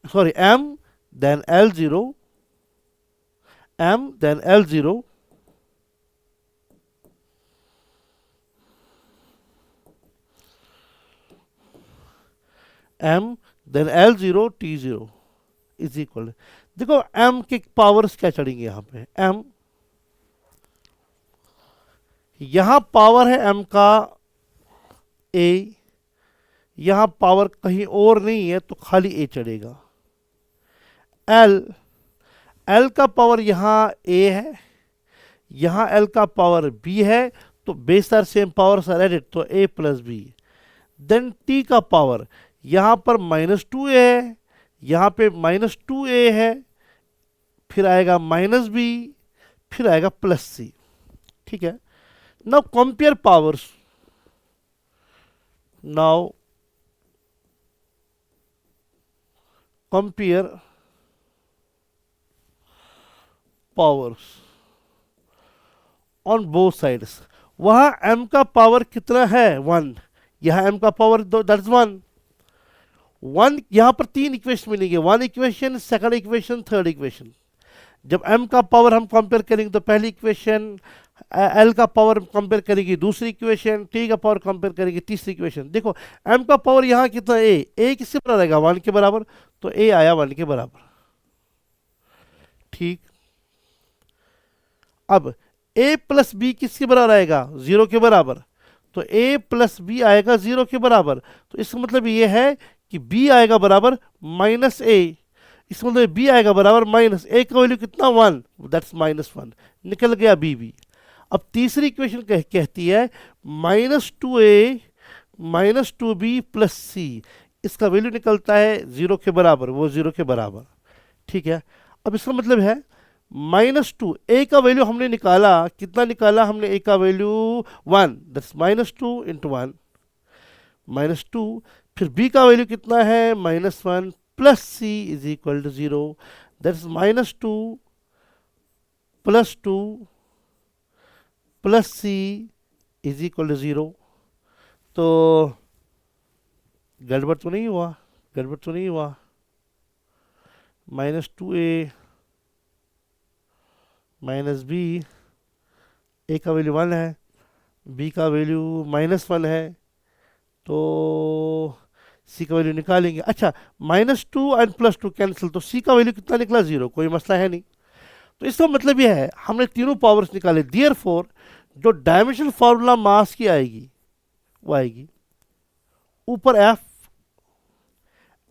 sorry m then l zero, m then l zero, m then l zero t zero is equal. देखो m के पावर्स क्या चढ़ेंगे यहां पे, m यहां पावर है m का a, यहां पावर कहीं और नहीं है तो खाली ए चढ़ेगा। एल, एल का पावर यहां ए है, यहां एल का पावर बी है, तो base are same, powers are added, तो A plus B. Then T का पावर यहां पर -2a है, यहां पे -2a है, फिर आएगा -b, फिर आएगा +c। ठीक है, now compare powers, now compare powers on both sides. वहां m का पावर कितना है 1, यहां m का पावर दैट इज 1। यहां पर 3 इक्वेशन मिलेंगे, 1 equation, second equation, third equation. जब m का पावर हम कंपेयर करेंगे तो पहली इक्वेशन, l का पावर कंपेयर करेंगे दूसरी इक्वेशन, t का पावर कंपेयर करेंगे तीसरी इक्वेशन। देखो m का पावर यहां कितना a किसके बराबर आएगा 1 के बराबर, तो a आया 1 के बराबर। ठीक, अब a प्लस बी किसके बराबर आएगा 0 के बराबर, तो a प्लस बी आएगा 0 के बराबर। तो इसका मतलब ये है कि b आएगा बराबर -a, इसका मतलब b आएगा बराबर -a का वैल्यू कितना 1, दैट्स -1, निकल गया b भी। अब तीसरी इक्वेशन कहती है -2a -2b प्लस c, इसका वैल्यू निकलता है 0 के बराबर, वो 0 के बराबर। ठीक है, अब इसका मतलब है -2, a का वैल्यू हमने निकाला, कितना निकाला हमने, a का वैल्यू 1, दैट्स -2 इंटू 1 -2, फिर b का वैल्यू कितना है -1 plus c is equal to 0, that's -2 plus 2 plus c is equal to 0। तो गड़बड़ तो नहीं हुआ, गड़बड़ तो नहीं हुआ, -2a -b, a का वैल्यू 1 है, b का वैल्यू -1 है, तो c का वैल्यू निकालेंगे। अच्छा, -2 एंड +2 कैंसिल, तो c का वैल्यू कितना निकला 0, कोई मसला है नहीं। तो इसका मतलब यह है हमने तीनों पावर्स निकाले, देयरफॉर जो डायमेंशनल फार्मूला मास की आएगी वो आएगी ऊपर f,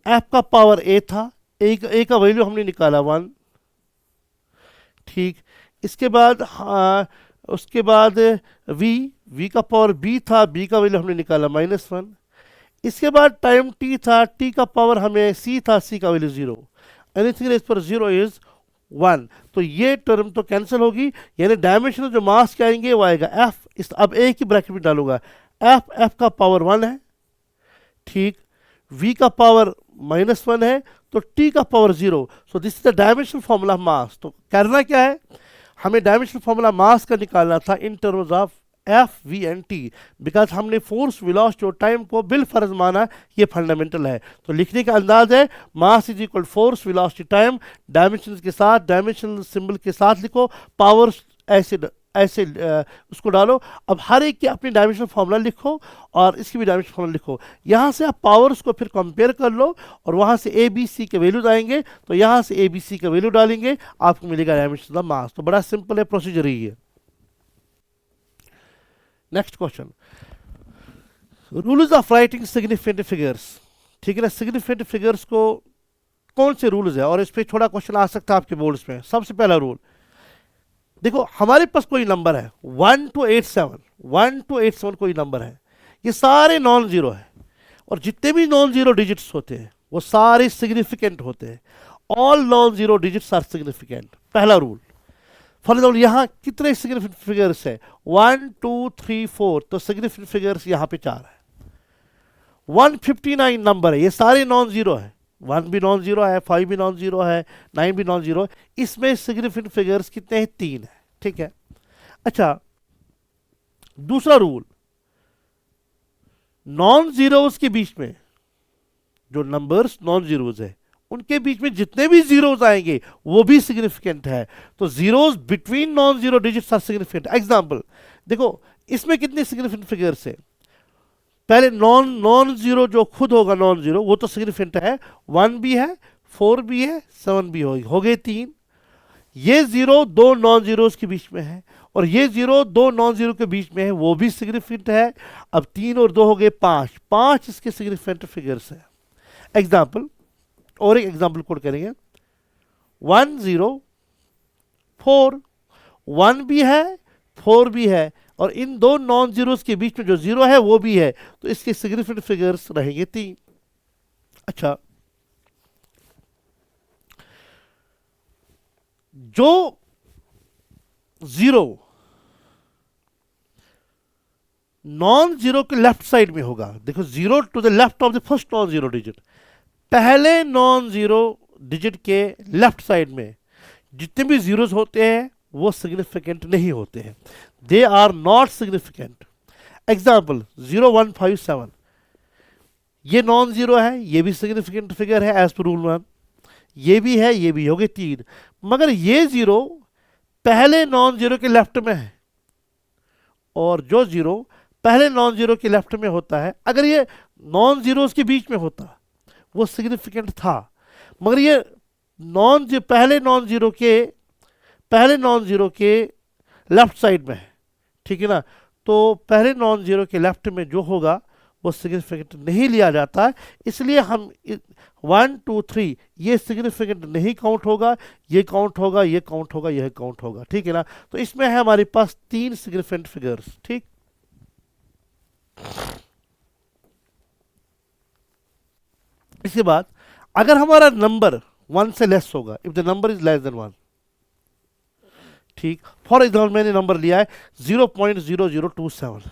f का पावर a था, a का वैल्यू हमने निकाला 1। ठीक, इसके बाद उसके बाद v का पावर b था, b का वैल्यू हमने निकाला -1। इसके बाद टाइम t था, t का पावर हमें c था, c का वैल्यू 0, एनीथिंग इज पर 0 इज 1, तो ये टर्म तो कैंसिल होगी, यानी डायमेंशनल जो मास के आएंगे वो आएगा f। इस अब a की ब्रैकेट में डालूंगा, f का पावर 1 है, ठीक, v का पावर -1 है, तो t का power 0, so this is the dimensional formula मास। तो करना क्या है, हमें डायमेंशनल फॉर्मूला मास का निकालना था in terms of F V and T, because हमने फोर्स वेलोसिटी और टाइम को बिल फर्ज माना, ये फंडामेंटल है। तो लिखने का अंदाज है mass is equal force velocity time, dimension के साथ, डायमेंशनल सिंबल के साथ लिखो, पावर ऐसे ऐसे उसको डालो। अब हर एक की अपनी डायमेंशनल फार्मूला लिखो और इसकी भी डायमेंशनल फार्मूला लिखो, यहाँ से आप पावर्स को फिर कंपेयर कर लो और वहाँ से ए बी सी के वैल्यूज आएंगे, तो यहाँ से ए बी सी का वैल्यू डालेंगे, आपको मिलेगा डायमेंशन ऑफ मास। तो बड़ा सिंपल है, प्रोसीजर ही है। Next question, rules of writing significant figures. ठीक है ना, सिग्निफिकेंट फिगर्स को कौन से रूल्स है, और इस पर थोड़ा क्वेश्चन आ सकता है आपके बोर्ड्स में। सबसे पहला रूल देखो, हमारे पास कोई नंबर है 1 to 87 कोई नंबर है, ये सारे नॉन जीरो है, और जितने भी नॉन जीरो डिजिट्स होते हैं वो सारे सिग्निफिकेंट होते हैं। All non zero digits are significant, पहला रूल। फॉर एग्जाम्पल यहाँ कितने सिग्निफिकेंट फिगर्स है 1 2 3 4, तो सिग्निफिकेंट फिगर्स यहाँ पे 4 है। 159 नंबर है, ये सारे नॉन जीरो है, 1 भी नॉन जीरो है, 5 भी नॉन जीरो है, 9 भी नॉन जीरो है, इसमें सिग्निफिकेंट फिगर्स कितने हैं 3 है। ठीक है, अच्छा दूसरा रूल, नॉन जीरोस के बीच में जो नंबर्स नॉन जीरोस है उनके बीच में जितने भी जीरोस आएंगे वो भी सिग्निफिकेंट है। तो zeros between non zero digits are significant. Example देखो, इसमें कितने सिग्निफिकेंट फिगर्स है, पहले नॉन जीरो जो खुद होगा नॉन जीरो वो तो सिग्निफिकेंट है, 1 भी है, 4 भी है, 7 भी हो गए 3। ये जीरो दो नॉन जीरोस के बीच में है और ये जीरो दो नॉन जीरो के बीच में है, वो भी सिग्निफिकेंट है। अब 3 और 2 हो गए 5, 5 इसके सिग्निफिकेंट फिगर्स है। एग्जाम्पल, और एक एग्जाम्पल कोड करेंगे। 1 0 4, 1 भी है 4 भी है और इन दो नॉन जीरोस के बीच में जो जीरो है वो भी है, तो इसके सिग्निफिकेंट फिगर्स रहेंगे 3। अच्छा, जो जीरो नॉन जीरो के लेफ्ट साइड में होगा, देखो zero to the left of the first non zero digit, पहले नॉन जीरो डिजिट के लेफ्ट साइड में जितने भी जीरोस होते हैं वो सिग्निफिकेंट नहीं होते हैं, they are not significant. Example 0157, ये नॉन जीरो है, ये भी सिग्निफिकेंट फिगर है एज पर रूल 1, ये भी है, ये भी हो गए 3, मगर ये जीरो पहले नॉन जीरो के लेफ्ट में है और जो जीरो पहले नॉन जीरो के लेफ्ट में होता है, अगर ये नॉन जीरोस के बीच में होता वो सिग्निफिकेंट था, मगर ये पहले नॉन जीरो के लेफ्ट साइड में है, ठीक है ना, तो पहले नॉन जीरो के लेफ्ट में जो होगा वो सिग्निफिकेंट नहीं लिया जाता, इसलिए हम 1 2 3 ये सिग्निफिकेंट नहीं काउंट होगा, ये काउंट होगा, ये काउंट होगा, यह काउंट होगा, ठीक है ना। तो इसमें है हमारे पास 3 सिग्निफिकेंट फिगर्स, ठीक। इसके बाद अगर हमारा नंबर 1 से लेस होगा, if the number is less than 1, ठीक, फॉर एग्जाम्पल मैंने नंबर लिया है 0.0027,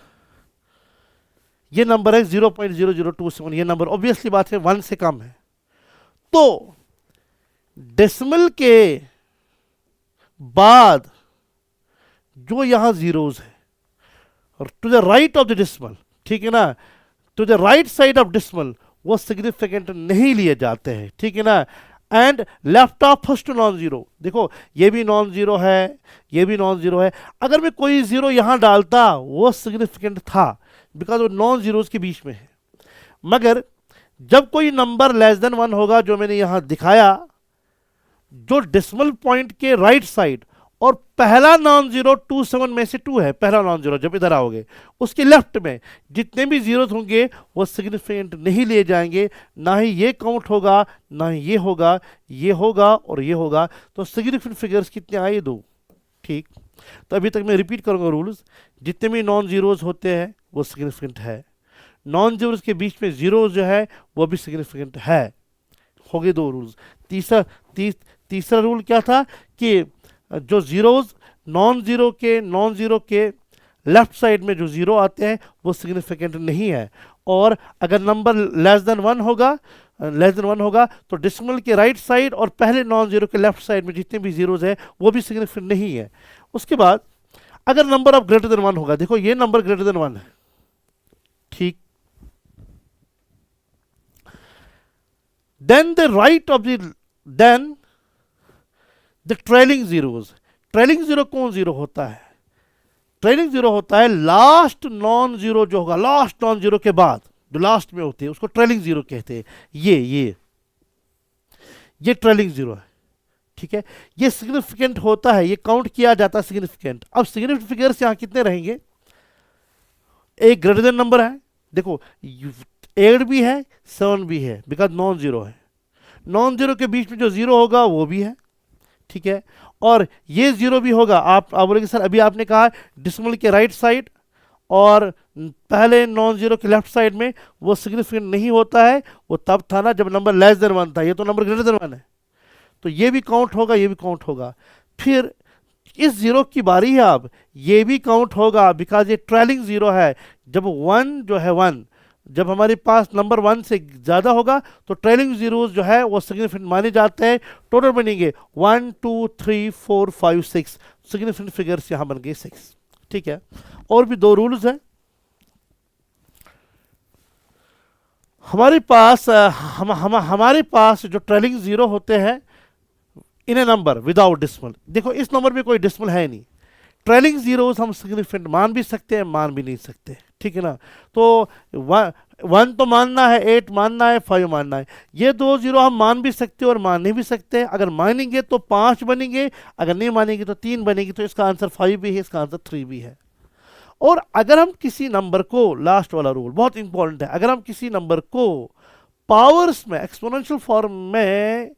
ये नंबर है 0.0027, ये नंबर ऑब्वियसली बात है 1 से कम है, तो डेसिमल के बाद जो यहां जीरोस है और to the right of the decimal, ठीक है ना, to the right side of decimal वो सिग्निफिकेंट नहीं लिए जाते हैं, ठीक है ना। And left of first non zero, देखो ये भी नॉन जीरो है, ये भी नॉन जीरो है, अगर मैं कोई जीरो यहां डालता वो सिग्निफिकेंट था बिकॉज वो नॉन जीरोस के बीच में है, मगर जब कोई नंबर लेस देन 1 होगा, जो मैंने यहां दिखाया, जो डेसिमल पॉइंट के राइट साइड और पहला नॉन जीरो 27 में से 2 है, पहला नॉन जीरो जब इधर आओगे उसके लेफ्ट में जितने भी जीरो होंगे वो सिग्निफिकेंट नहीं लिए जाएंगे, ना ही ये काउंट होगा, ना ही ये होगा, ये होगा और ये होगा, तो सिग्निफिकेंट फिगर्स कितने आए? 2, ठीक। तो अभी तक मैं रिपीट करूंगा रूल्स, जितने भी नॉन जीरोज होते हैं वो सिग्निफिकेंट है, नॉन जीरोज के बीच में जीरो जो है वो भी सिग्निफिकेंट है, हो गए 2 रूल्स। तीसरा रूल क्या था कि जो जीरोज नॉन जीरो के लेफ्ट साइड में जो जीरो आते हैं वो सिग्निफिकेंट नहीं है, और अगर नंबर लेस देन 1 होगा तो डेसिमल के राइट साइड और पहले नॉन जीरो के लेफ्ट साइड में जितने भी जीरोज है वो भी सिग्निफिकेंट नहीं है। उसके बाद अगर नंबर ऑफ ग्रेटर देन 1 होगा, देखो ये नंबर ग्रेटर देन 1 है, ठीक, then the trailing zeros, trailing zero कौन जीरो होता है? ट्रेलिंग जीरो होता है लास्ट नॉन जीरो जो होगा, लास्ट नॉन जीरो के बाद जो लास्ट में होते हैं उसको ट्रेलिंग जीरो कहते हैं। ये ट्रेलिंग जीरो है, ठीक है, ये सिग्निफिकेंट होता है, ये काउंट किया जाता है सिग्निफिकेंट। अब सिग्निफिकेंट फिगर्स यहां कितने रहेंगे? एक ग्रेटर देन नंबर है, देखो 8 भी है 7 भी है, बिकॉज नॉन जीरो है, नॉन जीरो के बीच में जो जीरो होगा वो भी है, ठीक है, और ये जीरो भी होगा। आप बोलेंगे सर अभी आपने कहा डेसिमल के राइट साइड और पहले नॉन जीरो के लेफ्ट साइड में वो सिग्निफिकेंट नहीं होता है, वो तब था ना जब नंबर लेस देन 1 था, ये तो नंबर ग्रेटर देन 1 है, तो ये भी काउंट होगा, ये भी काउंट होगा। फिर इस जीरो की बारी है, अब ये भी काउंट होगा बिकॉज ये ट्रेलिंग जीरो है। जब 1 जो है 1, जब हमारे पास नंबर 1 से ज़्यादा होगा तो ट्रेलिंग जीरोस जो है वो सिग्निफिकेंट माने जाते हैं। टोटल बनेंगे 1 2 3 4 5 6, सिग्निफिकेंट फिगर्स यहाँ बन गए 6, ठीक है। और भी 2 रूल्स हैं हमारे पास। हमारे पास जो ट्रेलिंग जीरो होते हैं इन ए नंबर विदाउट डेसिमल, देखो इस नंबर में कोई डेसिमल है नहीं, ट्रेलिंग जीरोस हम सिग्निफिकेंट मान भी सकते हैं, मान भी नहीं सकते, ठीक है ना। तो 1 तो मानना है, 8 मानना है, 5 मानना है। ये 2 जीरो हम मान भी सकते हैं और मान नहीं भी सकते हैं। अगर मानेंगे तो 5 बनेंगे, अगर नहीं मानेंगे तो 3 बनेगी। तो इसका आंसर 5 भी है, इसका आंसर 3 भी है। और अगर हम किसी नंबर को, लास्ट वाला रूल बहुत इंपॉर्टेंट है, अगर हम किसी नंबर को पावर्स में, एक्सपोनेंशियल फॉर्म में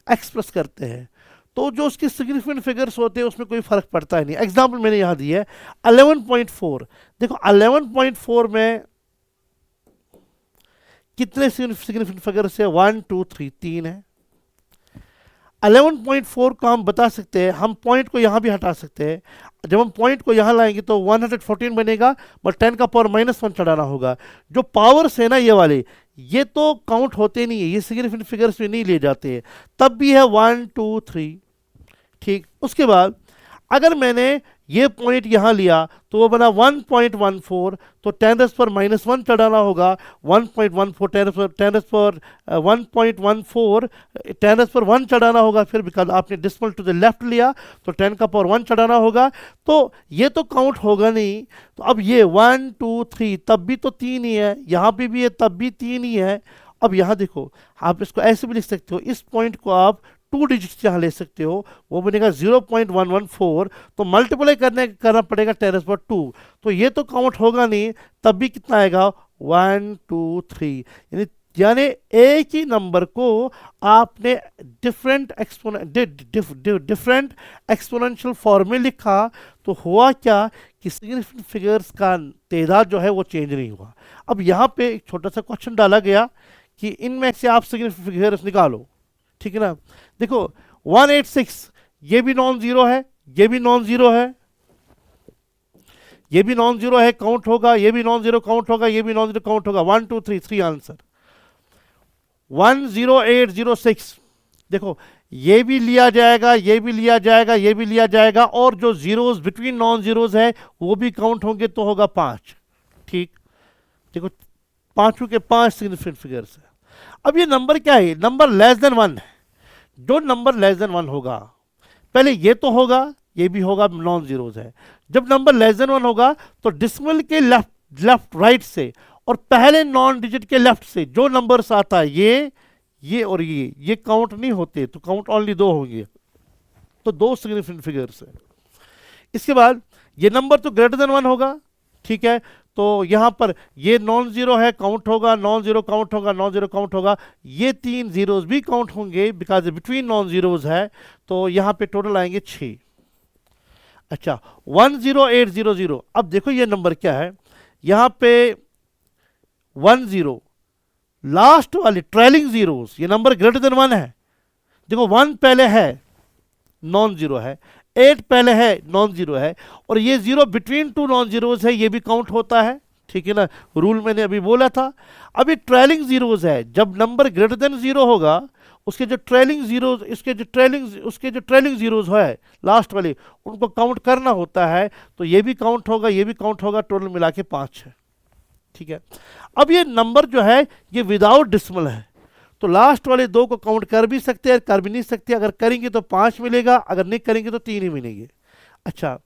एक्सप्रेस करते हैं, तो जो उसके सिग्निफिकेंट फिगर्स होते हैं उसमें कोई फर्क पड़ता ही नहीं। एग्जाम्पल मैंने यहां दी है 11.4। देखो 11.4 में कितने सिग्निफिकेंट फिगर्स है? 1 2 3, 3 है। 11.4 को हम बता सकते हैं, हम पॉइंट को यहां भी हटा सकते हैं। जब हम पॉइंट को यहां लाएंगे तो 114 बनेगा, बट 10 का पावर -1 चढ़ाना होगा। जो पावर्स है ना ये वाले, ये तो काउंट होते नहीं है, ये सिग्निफिकेंट फिगर्स में नहीं लिए जाते हैं। तब भी है 1 2 3। ठीक, उसके बाद अगर मैंने ये पॉइंट यहां लिया तो वो बना 1.14, तो 10⁻⁻1 चढ़ाना होगा। 1.14 10 1.14 10⁻1 चढ़ाना होगा। फिर बिकॉज आपने डिसमल टू द लेफ्ट लिया तो 10 का पावर 1 चढ़ाना होगा। तो ये तो काउंट होगा नहीं। तो अब ये 1 2 3 तब भी तो 3 ही है, यहां पे भी है तब भी 3 ही है। अब यहां देखो, आप इसको ऐसे भी लिख सकते हो, इस पॉइंट को आप 2 डिजिट यहां ले सकते हो, वो बनेगा 0.114। तो मल्टीप्लाई करना पड़ेगा 10⁻²। तो ये तो काउंट होगा नहीं, तब भी कितना आएगा? 1 2 3। यानी एक ही नंबर को आपने डिफरेंट एक्सपोनेंशियल फॉर्म में लिखा, तो हुआ क्या कि सिग्निफिकेंट फिगर्स का तादाद जो है वो चेंज नहीं हुआ। अब यहाँ पे एक छोटा सा क्वेश्चन डाला गया कि इनमें से आप सिग्निफिकेंट फिगर्स निकालो, ठीक है ना। देखो 186 ये भी नॉन जीरो है, ये भी नॉन जीरो है, ये भी नॉन जीरो है, काउंट होगा। ये भी नॉन जीरो काउंट होगा, ये भी नॉन जीरो काउंट होगा। 1 2 3 3 आंसर। 10806 देखो, ये भी लिया जाएगा, ये भी लिया जाएगा, ये भी लिया जाएगा, और जो जीरोस बिटवीन नॉन जीरोस है वो भी काउंट होंगे, तो होगा 5। ठीक, देखो पांचों के 5 सिग्निफिकेंट फिगर्स है। अब ये नंबर क्या है? नंबर लेस देन 1 है। जो नंबर लेस देन 1 होगा, पहले ये तो होगा, ये भी होगा, नॉन जीरोज है। जब नंबर लेस देन 1 होगा तो डिसिमल के लेफ्ट लेफ्ट राइट से और पहले नॉन डिजिट के लेफ्ट से जो नंबर्स आता है, ये और ये काउंट नहीं होते, तो काउंट ओनली 2 होंगे। तो 2 सिग्निफिकेंट फिगर्स है। इसके बाद ये नंबर तो ग्रेटर देन 1 होगा, ठीक है। तो यहां पर ये नॉन जीरो है, काउंट होगा, नॉन जीरो काउंट होगा, नॉन जीरो काउंट होगा। ये 3 जीरोस भी काउंट होंगे बिकॉज बिटवीन नॉन जीरोस है। तो यहां पे टोटल आएंगे 6। अच्छा, 10800। अब देखो ये नंबर क्या है, यहां पे 10 लास्ट वाली ट्रेलिंग जीरोस, ये नंबर ग्रेटर देन 1 है। देखो 1 पहले है, नॉन जीरो है, 8 पहले है, नॉन जीरो है, और ये 0 बिटवीन 2 नॉन जीरोज है, ये भी काउंट होता है, ठीक है ना। रूल मैंने अभी बोला था। अब ये ट्रेलिंग जीरोज है, जब नंबर ग्रेटर देन 0 होगा, उसके जो ट्रेलिंग जीरोज, उसके जो ट्रेलिंग जीरोज है लास्ट वाले, उनको काउंट करना होता है। तो ये भी काउंट होगा, ये भी काउंट होगा, टोटल मिला के 5 है, ठीक है। अब ये नंबर जो है ये विदाउट डिसिमल है, तो लास्ट वाले 2 को काउंट कर भी सकते हैं, कर भी नहीं सकते। अगर करेंगे तो 5 मिलेगा, अगर नहीं करेंगे तो 3 ही मिलेंगे। अच्छा,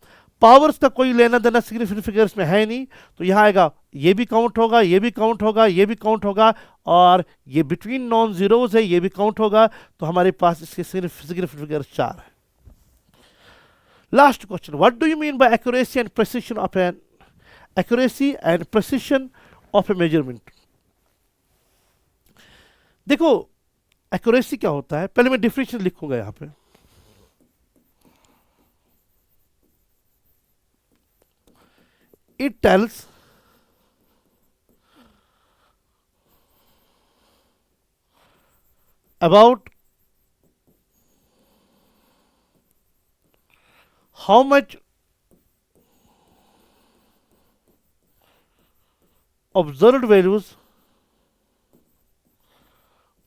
पावर्स का कोई लेना देना सिग्निफिकेंट फिगर्स में है नहीं, तो यहां आएगा ये भी काउंट होगा, ये भी काउंट होगा, ये भी काउंट होगा, और ये बिटवीन नॉन जीरोज है, ये भी काउंट होगा। तो हमारे पास इसके सिग्निफिकेंट फिगर्स 4 है। Last question, what do you mean by accuracy and precision of A measurement? देखो एक्यूरेसी क्या होता है, पहले मैं डिफिनेशन लिखूंगा यहां पे। It tells about how much observed values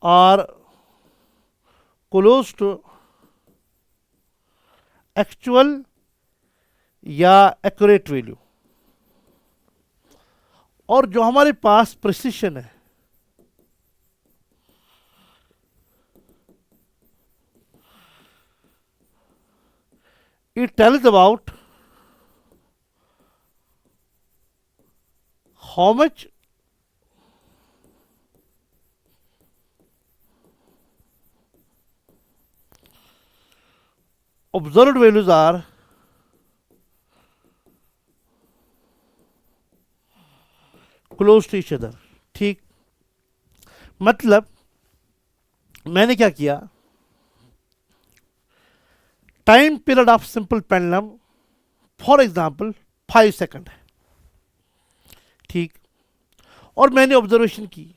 are close to actual या एक्यूरेट वैल्यू। और जो हमारे पास प्रिसिशन है, it tells about how much observed values are close to each other. ठीक, मतलब मैंने क्या किया, time period of simple pendulum for example 5 second है, ठीक, और मैंने ऑब्जर्वेशन की,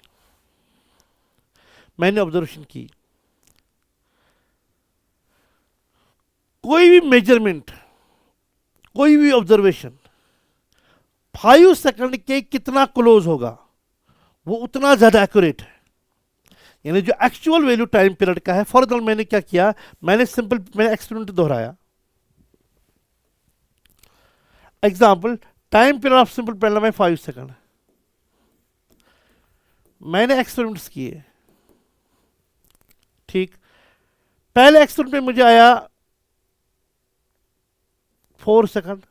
कोई भी मेजरमेंट, कोई भी ऑब्जर्वेशन 5 सेकंड के कितना क्लोज होगा वो उतना ज्यादा एक्यूरेट है। यानी जो एक्चुअल वैल्यू टाइम पीरियड का है, फॉर एग्जाम्पल मैंने क्या किया, मैंने एक्सपेरिमेंट दोहराया। Example, time period of simple pendulum है 5 सेकंड, मैंने एक्सपेरिमेंट्स किए, ठीक, पहले एक्सपेरिमेंट में मुझे आया 4 सेकंड,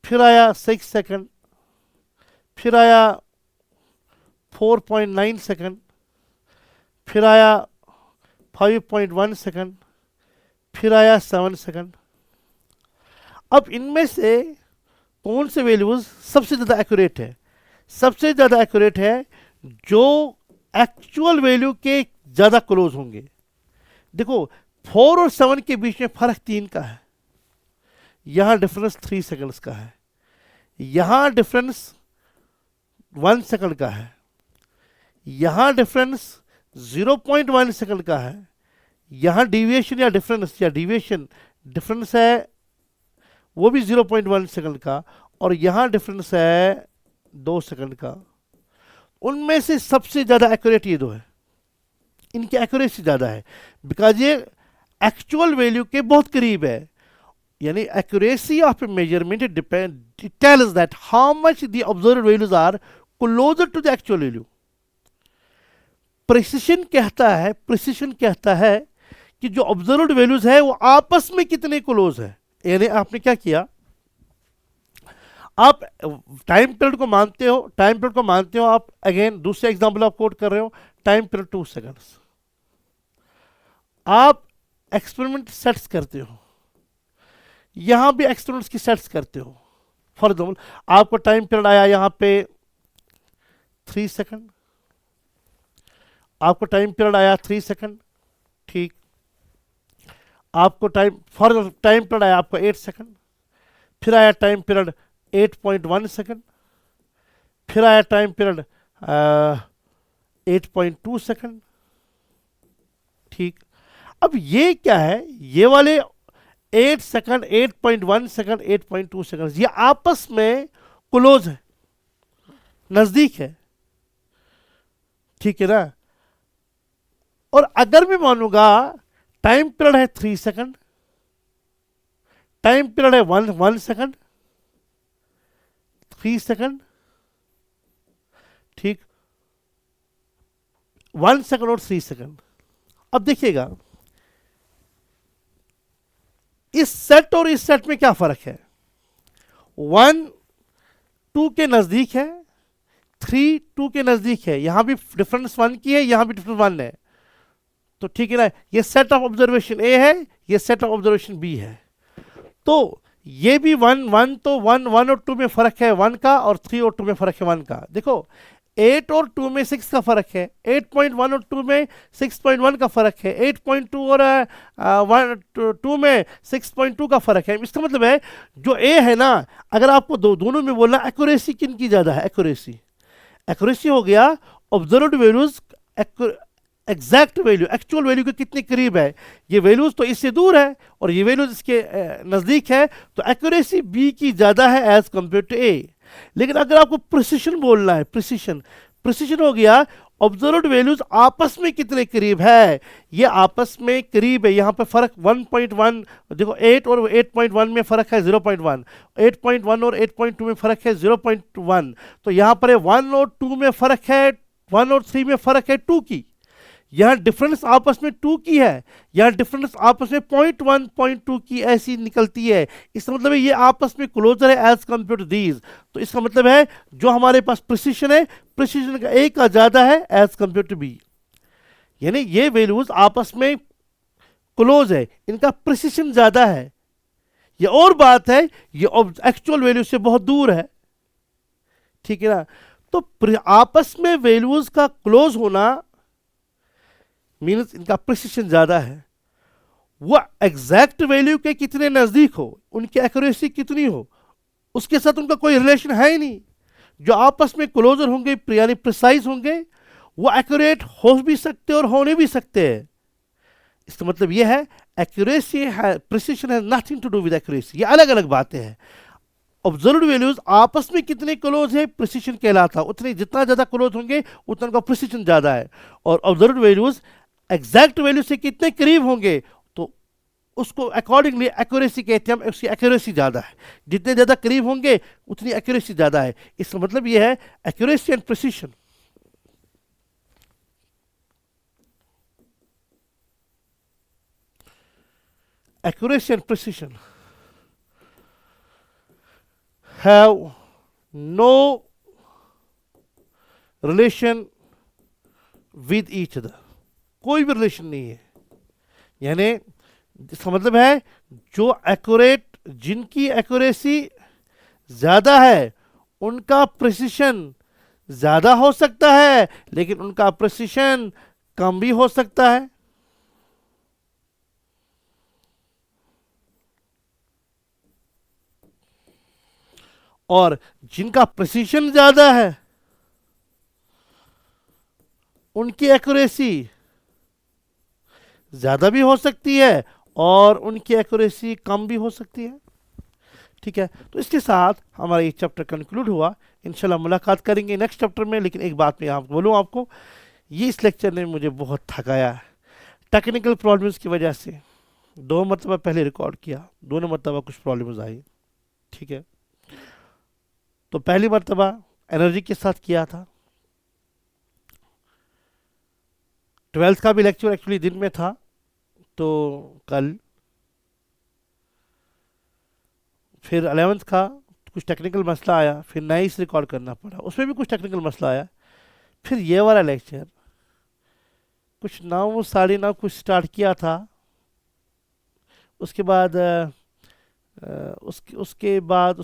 फिर आया 6 सेकंड, फिर आया 4.9 सेकंड, फिर आया 5.1 सेकंड, फिर आया 7 सेकंड। अब इनमें से कौन से वैल्यूज सबसे ज़्यादा एक्यूरेट है? सबसे ज़्यादा एक्यूरेट है जो एक्चुअल वैल्यू के ज़्यादा क्लोज होंगे। देखो 4 और 7 के बीच में फर्क 3 का है, यहां डिफरेंस 3 सेकंड्स का है, यहां डिफरेंस 1 सेकंड का है, यहां डिफरेंस 0.1 सेकंड का है, यहां डिविएशन या डिफरेंस है वो भी 0.1 सेकंड का, और यहां डिफरेंस है 2 सेकंड का। उनमें से सबसे ज्यादा एक्यूरेट ये दो है, इनकी एक्यूरेसी ज्यादा है, बिकॉज ये एक्चुअल वैल्यू के बहुत करीब है। यानी accuracy of A measurement it tells that how much the observed values are closer to the actual value. Precision कहता है कि जो ऑब्जर्व्ड वैल्यूज है वो आपस में कितने क्लोज है। यानी आपने क्या किया, आप टाइम पीरियड को मानते हो आप, अगेन दूसरे एग्जांपल आप कोट कर रहे हो, टाइम पीरियड 2 सेकंड्स, आप एक्सपेरिमेंट सेट्स करते हो, यहां भी एक्सपेरिमेंट्स की सेट्स करते हो। फॉर एग्जाम्पल आपको टाइम पीरियड आया यहां पे 3 सेकंड, आपको टाइम पीरियड आया 3 सेकंड, ठीक, आपको टाइम पीरियड आया आपको 8 सेकंड, फिर आया टाइम पीरियड 8.1 सेकंड, फिर आया टाइम पीरियड 8.2 सेकंड, ठीक। अब ये क्या है, ये वाले 8 सेकंड, 8.1 सेकंड, 8.2 सेकंड, ये आपस में क्लोज है, नजदीक है, ठीक है ना। और अगर मैं मानूंगा टाइम पीरियड है 3 सेकंड, टाइम पीरियड है 1 सेकंड, 3 सेकंड, ठीक, 1 सेकंड और 3 सेकंड। अब देखिएगा इस सेट और इस सेट में क्या फर्क है, 1 2 के नजदीक है, 3 2 के नजदीक है, यहां भी डिफरेंस 1 की है, यहां भी डिफरेंस 1 है, तो ठीक है ना। ये सेट ऑफ ऑब्जर्वेशन ए है, ये सेट ऑफ ऑब्जर्वेशन बी है, तो ये भी 1 तो 1 और 2 में फर्क है 1 का, और 3 और 2 में फर्क है 1 का। देखो 8 और 2 में 6 का फर्क है, 8.1 और 2 में 6.1 का फर्क है, 8.2 और 2 में 6.2 का फर्क है। इसका मतलब है जो ए है ना, अगर आपको दोनों में बोलना एक्यूरेसी किन की ज्यादा है, एक्यूरेसी हो गया observed values exact value, actual value के कितने करीब है, ये वैल्यूज तो इससे दूर है और ये वैल्यूज इसके नजदीक है, तो एक्यूरेसी बी की ज्यादा है एज कंपेयर टू ए। लेकिन अगर आपको प्रिसिशन बोलना है, प्रिसिशन हो गया ऑब्जर्व्ड वैल्यूज आपस में कितने करीब है, ये आपस में करीब है, यहाँ पे फर्क 1.1, देखो 8 और 8.1 में फर्क है 0.1, 8.1 और 8.2 में फर्क है 0.1, तो यहाँ पर 1 और 2 में फर्क है, 1 और 3 में फर्क है 2 की, यहाँ डिफरेंस आपस में 2 की है, यहाँ डिफरेंस आपस में 0.1 0.2 की ऐसी निकलती है। इसका मतलब है ये आपस में क्लोजर है एज कम्पेयर टू दीज। तो इसका मतलब है जो हमारे पास प्रिसिशन है, प्रिसिशन का ए का ज्यादा है एज कम्पेयर टू बी, यानी ये वैल्यूज आपस में क्लोज है, इनका प्रिसिशन ज्यादा है। ये और बात है ये एक्चुअल वैल्यू से बहुत दूर है, ठीक है ना। तो आपस में वैल्यूज का क्लोज होना मीन्स इनका प्रिसिशन ज्यादा है। वो एग्जैक्ट वैल्यू के कितने नजदीक हो, उनकी एक्यूरेसी कितनी हो, उसके साथ उनका कोई रिलेशन है ही नहीं। जो आपस में क्लोजर होंगे यानी प्रिसाइज होंगे, वो एक्यूरेट हो भी सकते और होने भी सकते हैं। इसका मतलब यह है एक्यूरेसी है, precision has nothing to do with accuracy, ये अलग अलग बातें हैं। ऑब्जर्व्ड वैल्यूज आपस में कितने क्लोज है प्रिसिशन कहलाता, उतने जितना ज्यादा क्लोज होंगे उतना उनका प्रिसिशन ज्यादा है। और ऑब्जर्व्ड वैल्यूज एग्जैक्ट वैल्यू से कितने करीब होंगे तो उसको अकॉर्डिंगली एक्यूरेसी कहते हैं हम, उसकी एक्यूरेसी ज्यादा है। जितने ज्यादा करीब होंगे उतनी एक्यूरेसी ज्यादा है। इसका मतलब यह है accuracy and precision. Accuracy and precision have no relation with each other, कोई भी रिलेशन नहीं है। यानी इसका मतलब है जो एक्यूरेट, जिनकी एक्यूरेसी ज्यादा है उनका प्रिसिशन ज्यादा हो सकता है, लेकिन उनका प्रिसिशन कम भी हो सकता है। और जिनका प्रिसिशन ज्यादा है उनकी एक्यूरेसी ज्यादा भी हो सकती है और उनकी एक्यूरेसी कम भी हो सकती है, ठीक है। तो इसके साथ हमारा ये चैप्टर कंक्लूड हुआ। इंशाल्लाह मुलाकात करेंगे नेक्स्ट चैप्टर में। लेकिन एक बात मैं यहाँ बोलूँ आपको, ये इस लेक्चर ने मुझे बहुत थकाया है टेक्निकल प्रॉब्लम्स की वजह से। 2 मरतबा पहले रिकॉर्ड किया, दोनों मरतबा कुछ प्रॉब्लम्स आई, ठीक है। तो पहली मरतबा एनर्जी के साथ किया था, 12th का भी लेक्चर एक्चुअली दिन में था, तो कल। फिर 11th का कुछ टेक्निकल मसला आया, फिर नए से रिकॉर्ड करना पड़ा, उसमें भी कुछ टेक्निकल मसला आया। फिर ये वाला लेक्चर कुछ 9 9:30 कुछ स्टार्ट किया था, उसके बाद उसके बाद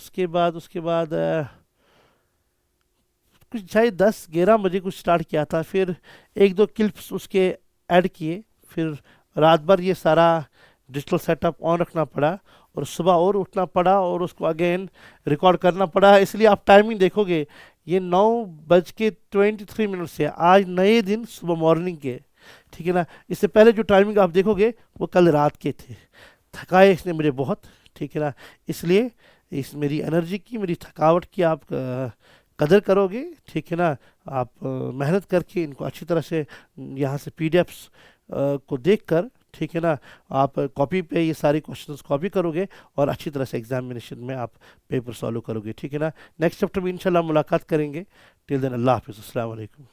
कुछ शायद 10 11 बजे कुछ स्टार्ट किया था। फिर 1 2 क्लिप्स उसके ऐड किए, फिर रात भर ये सारा डिजिटल सेटअप ऑन रखना पड़ा और सुबह और उठना पड़ा और उसको अगेन रिकॉर्ड करना पड़ा। इसलिए आप टाइमिंग देखोगे ये 9:23 से आज नए दिन सुबह मॉर्निंग के, ठीक है ना। इससे पहले जो टाइमिंग आप देखोगे वो कल रात के थे। थकाए इसने मुझे बहुत, ठीक है ना। इसलिए इस मेरी एनर्जी की, मेरी थकावट की आप कदर करोगे, ठीक है ना। आप मेहनत करके इनको अच्छी तरह से यहाँ से पीडीएफ्स को देखकर, ठीक है ना, आप कॉपी पे ये सारी क्वेश्चंस कॉपी करोगे और अच्छी तरह से एग्जामिनेशन में आप पेपर सॉल्व करोगे, ठीक है ना। नेक्स्ट चैप्टर में इंशाल्लाह मुलाकात करेंगे। टिल देन अल्लाह हाफिज़, अस्सलाम वालेकुम।